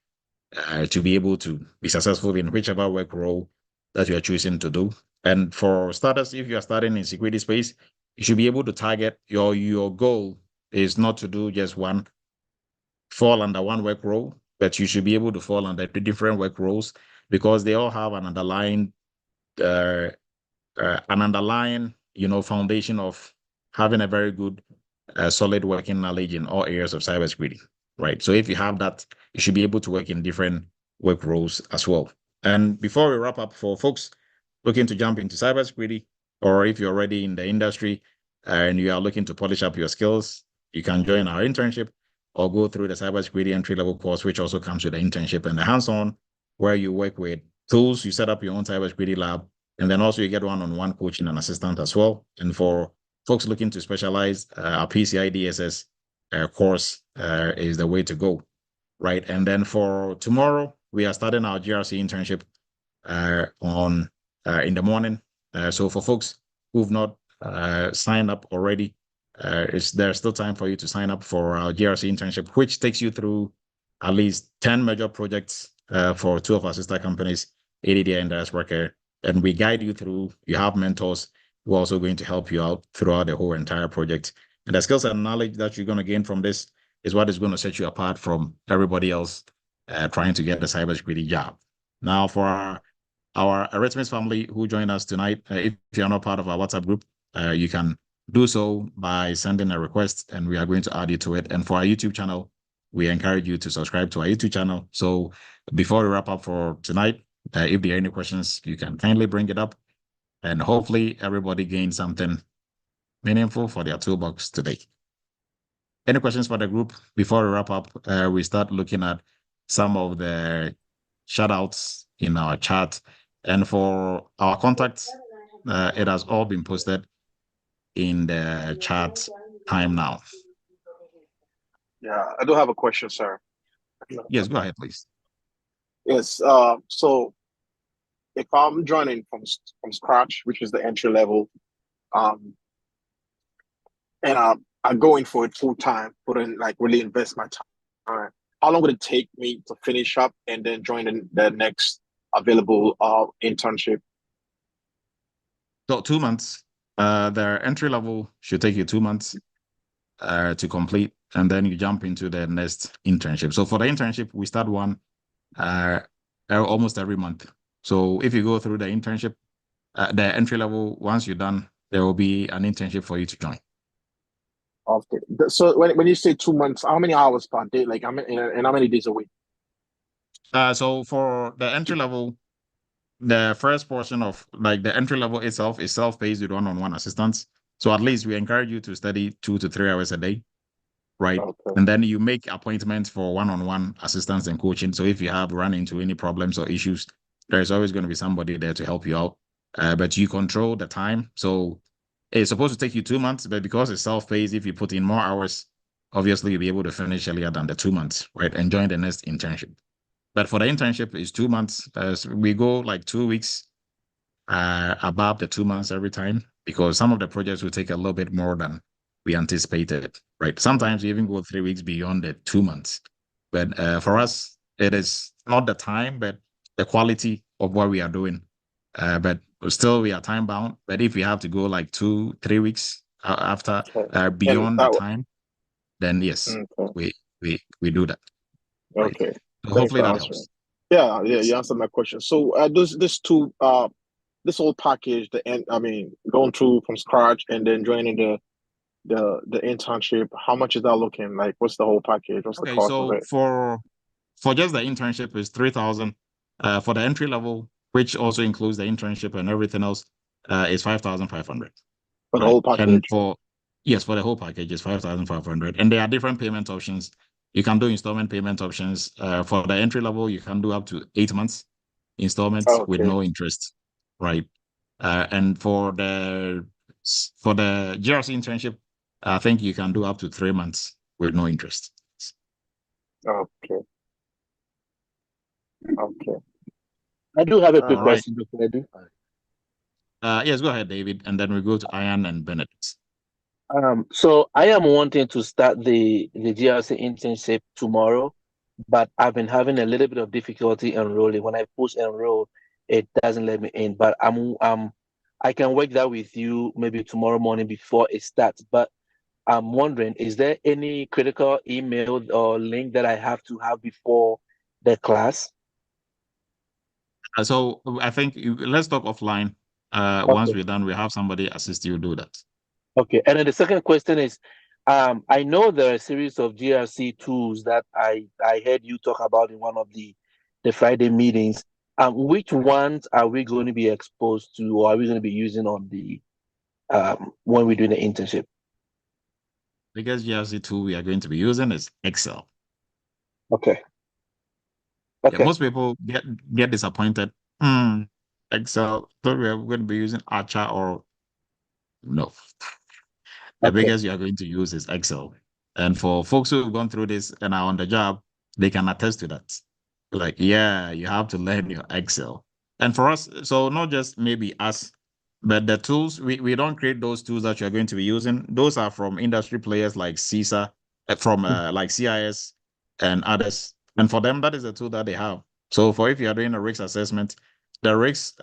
to be able to be successful in whichever work role that you are choosing to do. And for starters, if you are starting in security space, you should be able to target your goal is not to do just fall under one work role, but you should be able to fall under the different work roles because they all have an underlying foundation of having a very good, solid working knowledge in all areas of cybersecurity, right? So if you have that, you should be able to work in different work roles as well. And before we wrap up, for folks looking to jump into cybersecurity, or if you're already in the industry and you are looking to polish up your skills, you can join our internship or go through the cybersecurity entry-level course, which also comes with the internship and the hands-on, where you work with tools, you set up your own cybersecurity lab, and then also you get one-on-one coaching and assistance as well. And for folks looking to specialize, our PCI DSS course is the way to go, right? And then for tomorrow, we are starting our GRC internship in the morning. So for folks who've not signed up already, there's still time for you to sign up for our GRC internship, which takes you through at least 10 major projects for two of our sister companies, ADDI and Direct Worker. And we guide you through. You have mentors who are also going to help you out throughout the whole entire project. And the skills and knowledge that you're going to gain from this is what is going to set you apart from everybody else trying to get the cybersecurity job. Now, for our Eretmis family who joined us tonight, if you're not part of our WhatsApp group, you can do so by sending a request, and we are going to add you to it. And for our YouTube channel, we encourage you to subscribe to our YouTube channel. So before we wrap up for tonight, if there are any questions, you can kindly bring it up, and hopefully everybody gains something meaningful for their toolbox today. Any questions for the group before we wrap up? We start looking at some of the shout outs in our chat. And for our contacts, it has all been posted in the chat time now. Yeah, I do have a question, sir. Yes, go ahead, please. Yes, so if I'm joining from scratch, which is the entry level, and I go in for it full time, put in really invest my time, how long would it take me to finish up and then join the next available internship? So 2 months. The entry level should take you 2 months to complete, and then you jump into the next internship. So for the internship, we start one almost every month. So if you go through the internship, the entry level, once you're done, there will be an internship for you to join. Okay. So when you say 2 months, how many hours per day? Like, and how many days a week? So for the entry level, the first portion of the entry level itself is self-paced with one-on-one assistance. So at least we encourage you to study 2 to 3 hours a day. right? Okay. And then you make appointments for one-on-one assistance and coaching. So if you have run into any problems or issues, there's always going to be somebody there to help you out. But you control the time. So it's supposed to take you 2 months, but because it's self-paced, if you put in more hours, obviously you'll be able to finish earlier than the 2 months, right? And join the next internship. But for the internship, it's 2 months. So we go like 2 weeks above the 2 months every time, because some of the projects will take a little bit more than we anticipated, right? Sometimes we even go 3 weeks beyond the 2 months. But for us, it is not the time, but the quality of what we are doing. But still, we are time bound. But if we have to go like 2-3 weeks after Okay. beyond the time, then yes, Okay. we do that. Right. Okay. So Thanks hopefully for that answering. helps. Yeah, Yes. you answered my question. So this whole package, going through from scratch and then joining the internship, how much is that looking like? What's the whole package? What's the Okay, cost of so it? for just the internship is 3,000. For the entry level, which also includes the internship and everything else, is 5,500. For the Right. whole package? And for the whole package is 5,500. And there are different payment options. You can do installment payment options. For the entry level, you can do up to 8 months installments with Okay. no interest. Right. And for the GRC internship, I think you can do up to 3 months with no interest. Okay. Okay. I do have a quick All right. question before I do. Yes, go ahead, David, and then we go to Ian and Benedict. So I am wanting to start the GRC internship tomorrow, but I've been having a little bit of difficulty enrolling. When I push enroll, it doesn't let me in. But I can work that with you maybe tomorrow morning before it starts. But I'm wondering, is there any critical email or link that I have to have before the class? So I think let's talk offline. Once Okay. we're done, we'll have somebody assist you do that. Okay. And then the second question is, I know there are a series of GRC tools that I heard you talk about in one of the Friday meetings. Which ones are we going to be exposed to, or are we going to be using on the when we do the internship? Biggest GRC tool we are going to be using is Excel. Okay. Yeah, Okay. most people get disappointed. Excel, thought we are going to be using Archer or no. The Okay. biggest you are going to use is Excel. And for folks who have gone through this and are on the job, they can attest to that. Like, yeah, you have to learn your Excel. And for us, so not just maybe us, but the tools, we don't create those tools that you're going to be using. Those are from industry players like CISA, from like CIS and others. And for them, that is the tool that they have. So for if you are doing a risk assessment, the risk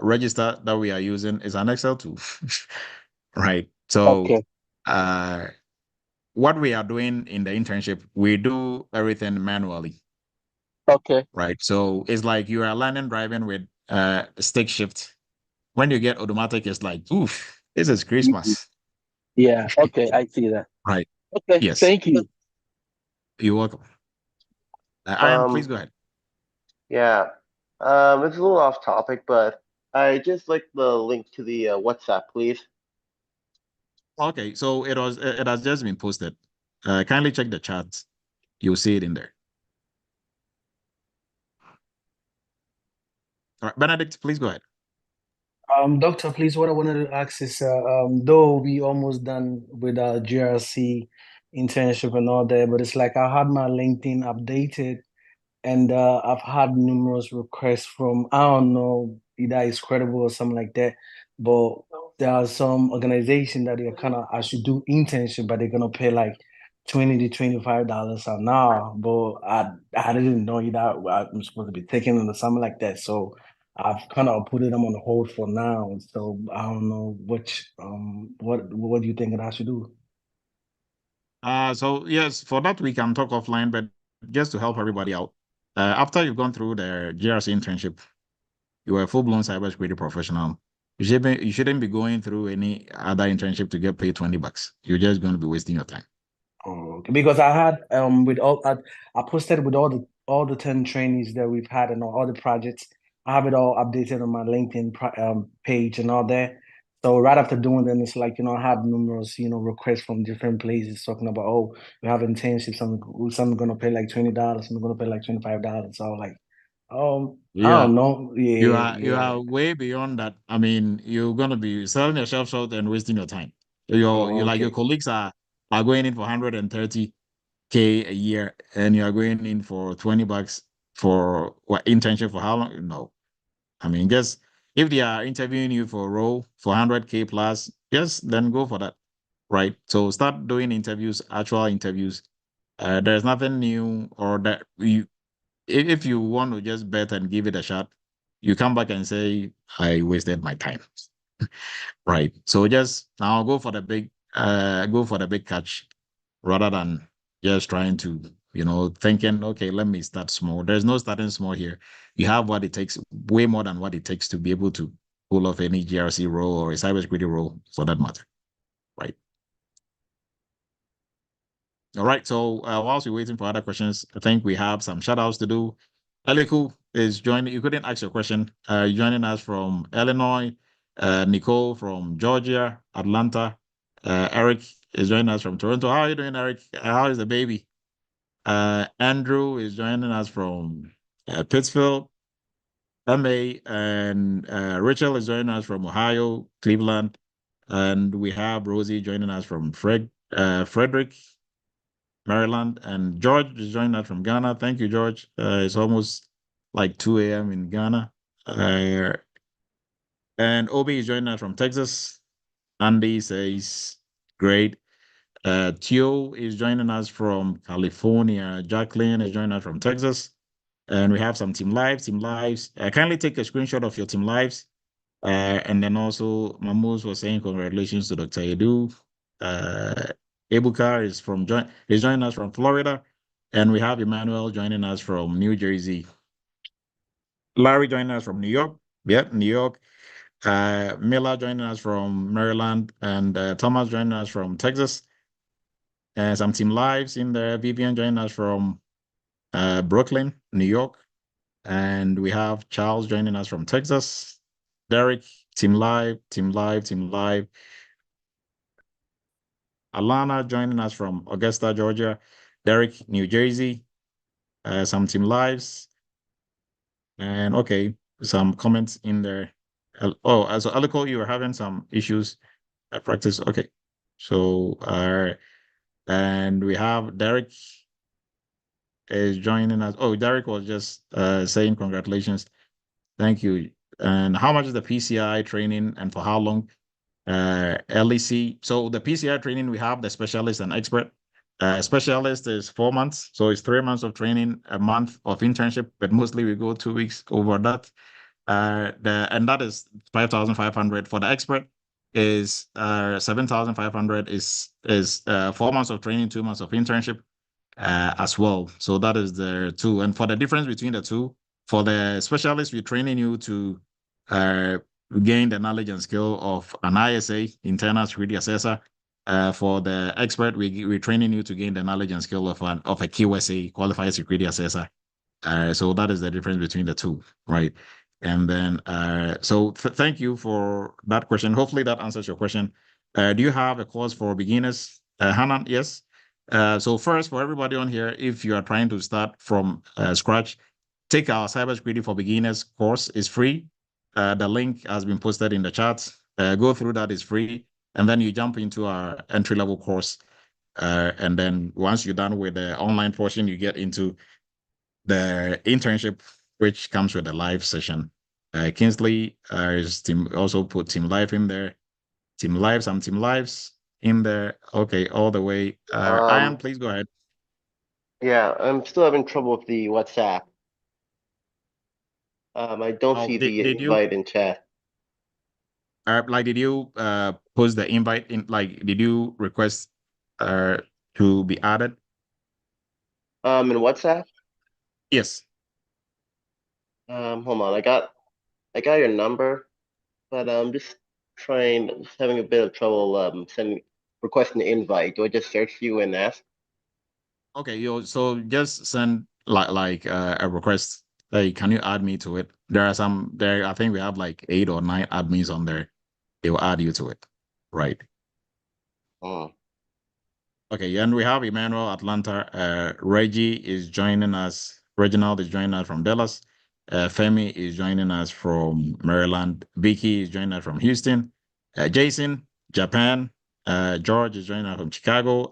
register that we are using is an Excel tool. Right. So Okay. what we are doing in the internship, we do everything manually. Okay. Right. So it's like you are learning driving with stick shift. When you get automatic, it's like, oof, this is Christmas. Yeah. Okay. I see that. Right. Okay. Yes. Thank you. You're welcome. Ian, please go ahead. Yeah. It's a little off topic, but I just like the link to the WhatsApp, please. Okay, so it has just been posted. Kindly check the chat. You'll see it in there. All right, Benedict, please go ahead. Doctor, please, what I wanted to ask is, though we almost done with our GRC internship and all that, but it's like I had my LinkedIn updated, and I've had numerous requests from, I don't know, either it's credible or something like that, but there are some organization that they're kind of, I should do internship, but they're gonna pay like $20 to $25 an hour, but I didn't know that I'm supposed to be taking it or something like that, so I've kind of put them on hold for now. So I don't know what do you think that I should do? So yes, for that we can talk offline, but just to help everybody out, after you've gone through the GRC internship, you are a full-blown cybersecurity professional. You shouldn't be going through any other internship to get paid $20. You're just going to be wasting your time. Oh, okay. Because I had I posted with all the 10 trainees that we've had and all the projects. I have it all updated on my LinkedIn page and all that. So right after doing them, it's like, I had numerous, requests from different places talking about, oh, we have internships. Some gonna pay like $20, some gonna pay like $25. So I was like, I Yeah, don't know. Yeah, you yeah. are way beyond that. I mean, you're gonna be selling yourself short and wasting your time. Your Oh, like your okay. colleagues are going in for 130K a year, and you are going in for $20 for what internship for how long? No, I mean, just if they are interviewing you for a role for 100K plus, just then go for that, right? So start doing interviews, actual interviews. There's nothing new or that you if you want to just bet and give it a shot, you come back and say, I wasted my time. Right. So just now go for the big catch rather than just trying to, thinking, okay, let me start small. There's no starting small here. You have what it takes, way more than what it takes to be able to pull off any GRC role or a cybersecurity role for that matter. Right. All right. So whilst we're waiting for other questions, I think we have some shout outs to do. Eliku is joining. You couldn't ask your question. Joining us from Illinois. Nicole from Georgia, Atlanta. Eric is joining us from Toronto. How are you doing, Eric? How is the baby? Andrew is joining us from Pittsfield. MA and Rachel is joining us from Ohio, Cleveland. And we have Rosie joining us from Frederick, Maryland, and George is joining us from Ghana. Thank you, George. It's almost like 2 a.m. in Ghana. And Obi is joining us from Texas. Andy says, great. Tio is joining us from California. Jacqueline is joining us from Texas. And we have some team lives. Kindly take a screenshot of your team lives. And then also, Mamus was saying congratulations to Dr. Edu. Ebuka is joining us from Florida, and we have Emmanuel joining us from New Jersey. Larry joining us from New York. Yep, New York. Miller joining us from Maryland, and Thomas joining us from Texas. And some team lives in there. Vivian joining us from Brooklyn, New York. And we have Charles joining us from Texas. Derek, team live. Alana joining us from Augusta, Georgia. Derek, New Jersey. Some team lives. And okay, some comments in there. Oh, as Aliko, you were having some issues at practice. Okay. So, and we have Derek is joining us. Oh, Derek was just saying congratulations. Thank you. And how much is the PCI training and for how long? LEC. So the PCI training, we have the specialist and expert. Specialist is 4 months. So it's 3 months of training, a month of internship, but mostly we go 2 weeks over that. And that is 5,500 for the expert is 7,500 is 4 months of training, 2 months of internship as well. So that is the two. And for the difference between the two, for the specialist, we're training you to gain the knowledge and skill of an ISA, internal security assessor. For the expert, we're training you to gain the knowledge and skill of a QSA, qualified security assessor. So that is the difference between the two, right? And then, so thank you for that question. Hopefully that answers your question. Do you have a course for beginners? Hanan, yes. So first, for everybody on here, if you are trying to start from scratch, take our Cybersecurity for Beginners course. It's free. The link has been posted in the chat. Go through that, it's free. And then you jump into our entry-level course. And then once you're done with the online portion, you get into the internship, which comes with a live session. Kingsley is also put Team Live in there. Team Lives in there. Okay, all the way. Ian, please go ahead. Yeah, I'm still having trouble with the WhatsApp. I don't see the invite in chat. Did you post the invite in? Like, did you request to be added? In WhatsApp? Yes. Hold on. I got your number, but I'm just having a bit of trouble requesting the invite. Do I just search you and ask? Okay, so just send like a request. Hey, can you add me to it? There are some there. I think we have like 8 or 9 admins on there. they will add you to it, right? Oh. Okay, and we have Emmanuel Atlanta. Reggie is joining us. Reginald is joining us from Dallas. Femi is joining us from Maryland. Vicky is joining us from Houston. Jason, Japan. George is joining us from Chicago.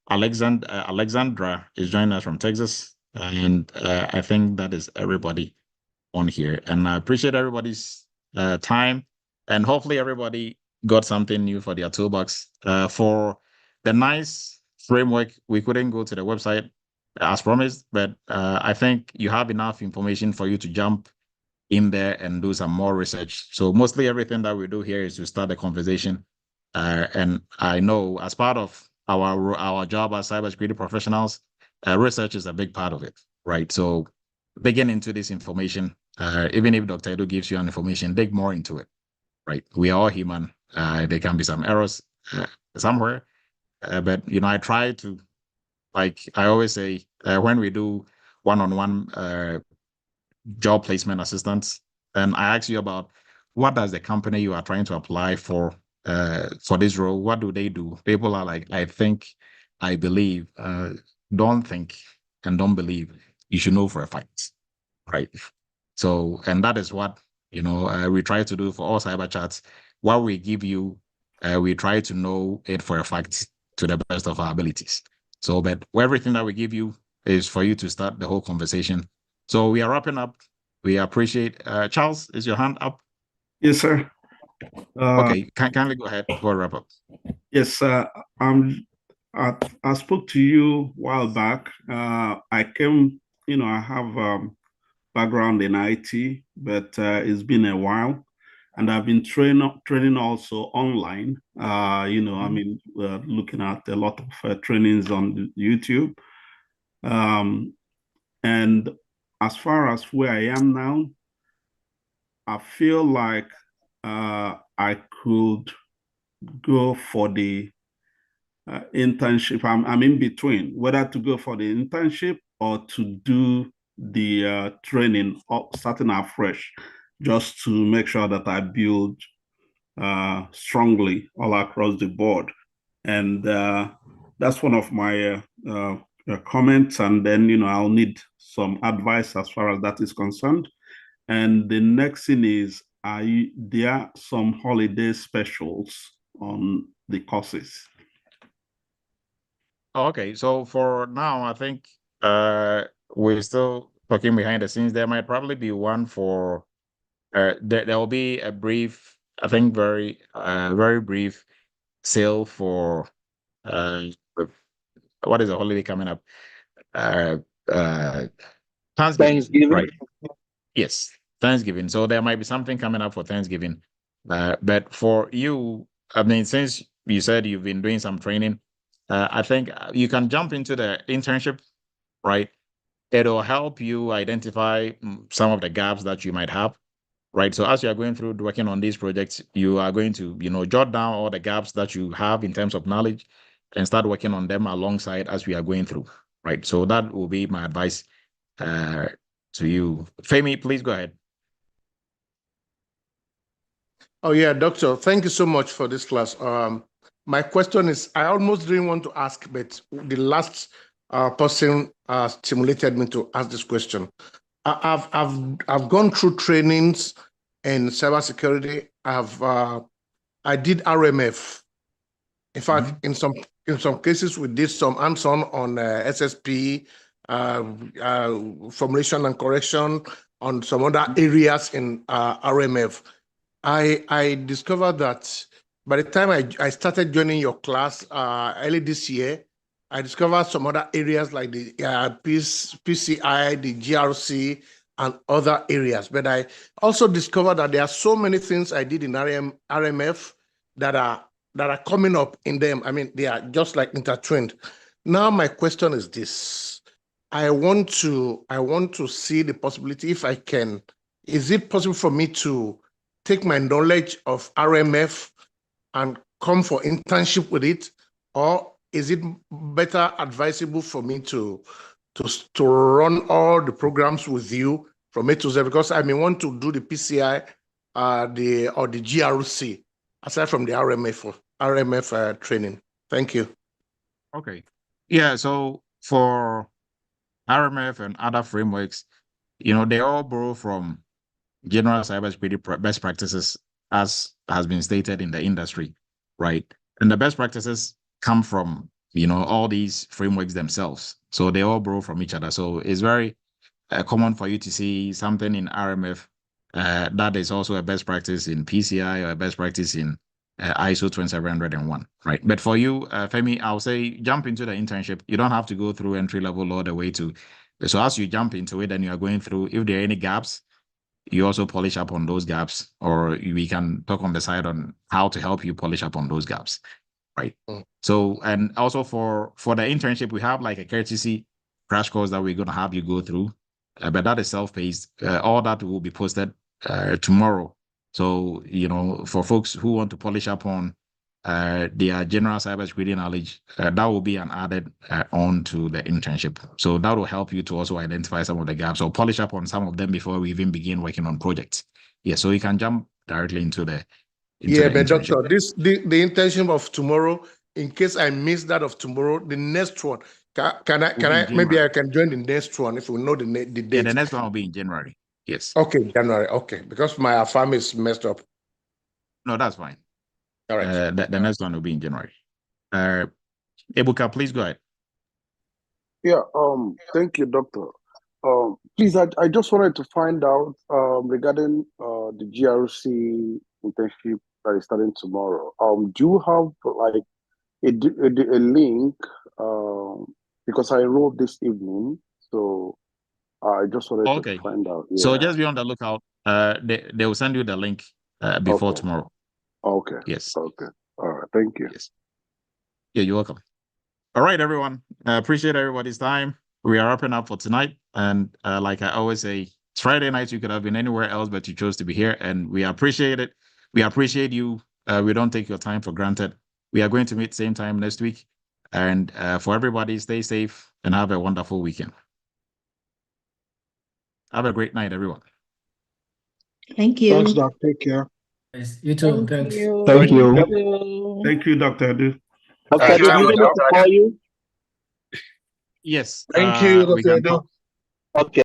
Alexandra is joining us from Texas. And I think that is everybody on here. And I appreciate everybody's time. And hopefully everybody got something new for their toolbox. For the nice framework, we couldn't go to the website as promised, but I think you have enough information for you to jump in there and do some more research. So mostly everything that we do here is to start the conversation. And I know as part of our job as cybersecurity professionals, research is a big part of it, right? So digging into this information, even if Dr. Edu gives you an information, dig more into it, right? We are all human. There can be some errors somewhere, but I try to, like I always say, when we do one-on-one job placement assistance, and I ask you about what does the company you are trying to apply for this role, what do they do? People are like, I think, I believe, don't think and don't believe. You should know for a fact, right? So, and that is what we try to do for all cyber chats. What we give you, we try to know it for a fact to the best of our abilities. So, but everything that we give you is for you to start the whole conversation. So we are wrapping up. We appreciate. Charles, is your hand up? Yes, sir. Okay, kindly go ahead for a wrap up. Yes, I spoke to you a while back. I came, I have background in IT, but it's been a while, and I've been training also online. Looking at a lot of trainings on YouTube. And as far as where I am now, I feel like I could go for the internship. I'm in between whether to go for the internship or to do the training starting afresh, just to make sure that I build strongly all across the board. And that's one of my comments. And then, I'll need some advice as far as that is concerned. And the next thing is, there are some holiday specials on the courses? Okay, so for now, I think we're still talking behind the scenes. There might probably be one for there will be a brief, I think very brief sale for what is the holiday coming up? Thanksgiving, right? Yes, Thanksgiving. So there might be something coming up for Thanksgiving. But for you, I mean, since you said you've been doing some training, I think you can jump into the internship, right? It'll help you identify some of the gaps that you might have, right? So as you are going through working on these projects, you are going to, jot down all the gaps that you have in terms of knowledge and start working on them alongside as we are going through, right? So that will be my advice to you. Femi, please go ahead. Oh yeah, doctor, thank you so much for this class. My question is, I almost didn't want to ask, but the last person stimulated me to ask this question. I've gone through trainings in cybersecurity. I did RMF. In fact, in some cases, we did some hands-on on SSP, formulation and correction, on some other areas in RMF. I discovered that by the time I started joining your class early this year, I discovered some other areas like the PCI, the GRC, and other areas. But I also discovered that there are so many things I did in RMF that are coming up in them. I mean, they are just like intertwined. Now my question is this: I want to see the possibility, if I can. Is it possible for me to take my knowledge of RMF and come for internship with it, or is it better advisable for me to run all the programs with you from A to Z? Because I may want to do the PCI the GRC aside from the RMF training? Thank you. Okay. Yeah. So for RMF and other frameworks, they all borrow from general cybersecurity best practices, as has been stated in the industry, right? And the best practices come from all these frameworks themselves, so they all borrow from each other. So it's very common for you to see something in RMF that is also a best practice in PCI or a best practice in ISO 20701, right? But for you, Femi, I'll say jump into the internship. You don't have to go through entry level all the way to. So as you jump into it and you are going through, if there are any gaps, you also polish up on those gaps, or we can talk on the side on how to help you polish up on those gaps, right? So, and also for the internship, we have like a courtesy crash course that we're going to have you go through, but that is self-paced. All that will be posted tomorrow. So, for folks who want to polish up on their general cybersecurity knowledge, that will be an added on to the internship. So that will help you to also identify some of the gaps or polish up on some of them before we even begin working on projects. Yeah, so you can jump directly into the but doctor, the internship of tomorrow, in case I miss that of tomorrow, the next one, can I maybe I can join the next one if we know the date. Yeah, the next one will be in January. Yes. Okay, January. Okay, because my farm is messed up. No, that's fine. All right. The next one will be in January. Ebuka, please go ahead. Yeah. Thank you, Doctor. Please, I just wanted to find out regarding the GRC internship that is starting tomorrow. Do you have like a link? Because I enrolled this evening, so I just wanted to find out. Yeah. So just be on the lookout. They will send you the link before tomorrow. Okay. Yes. Okay. All right. Thank you. Yes. Yeah, you're welcome. All right, everyone. I appreciate everybody's time. We are wrapping up for tonight. And like I always say, it's Friday night. You could have been anywhere else, but you chose to be here. And we appreciate it. We appreciate you. We don't take your time for granted. We are going to meet same time next week. And for everybody, stay safe and have a wonderful weekend. Have a great night, everyone. Thank you. Thanks, Doc. Take care. You too. Thanks. Thank you. Thank you, Dr. Adu. Dr. Adu, you want me to call you? Yes. Thank you, Dr. Adu. Okay.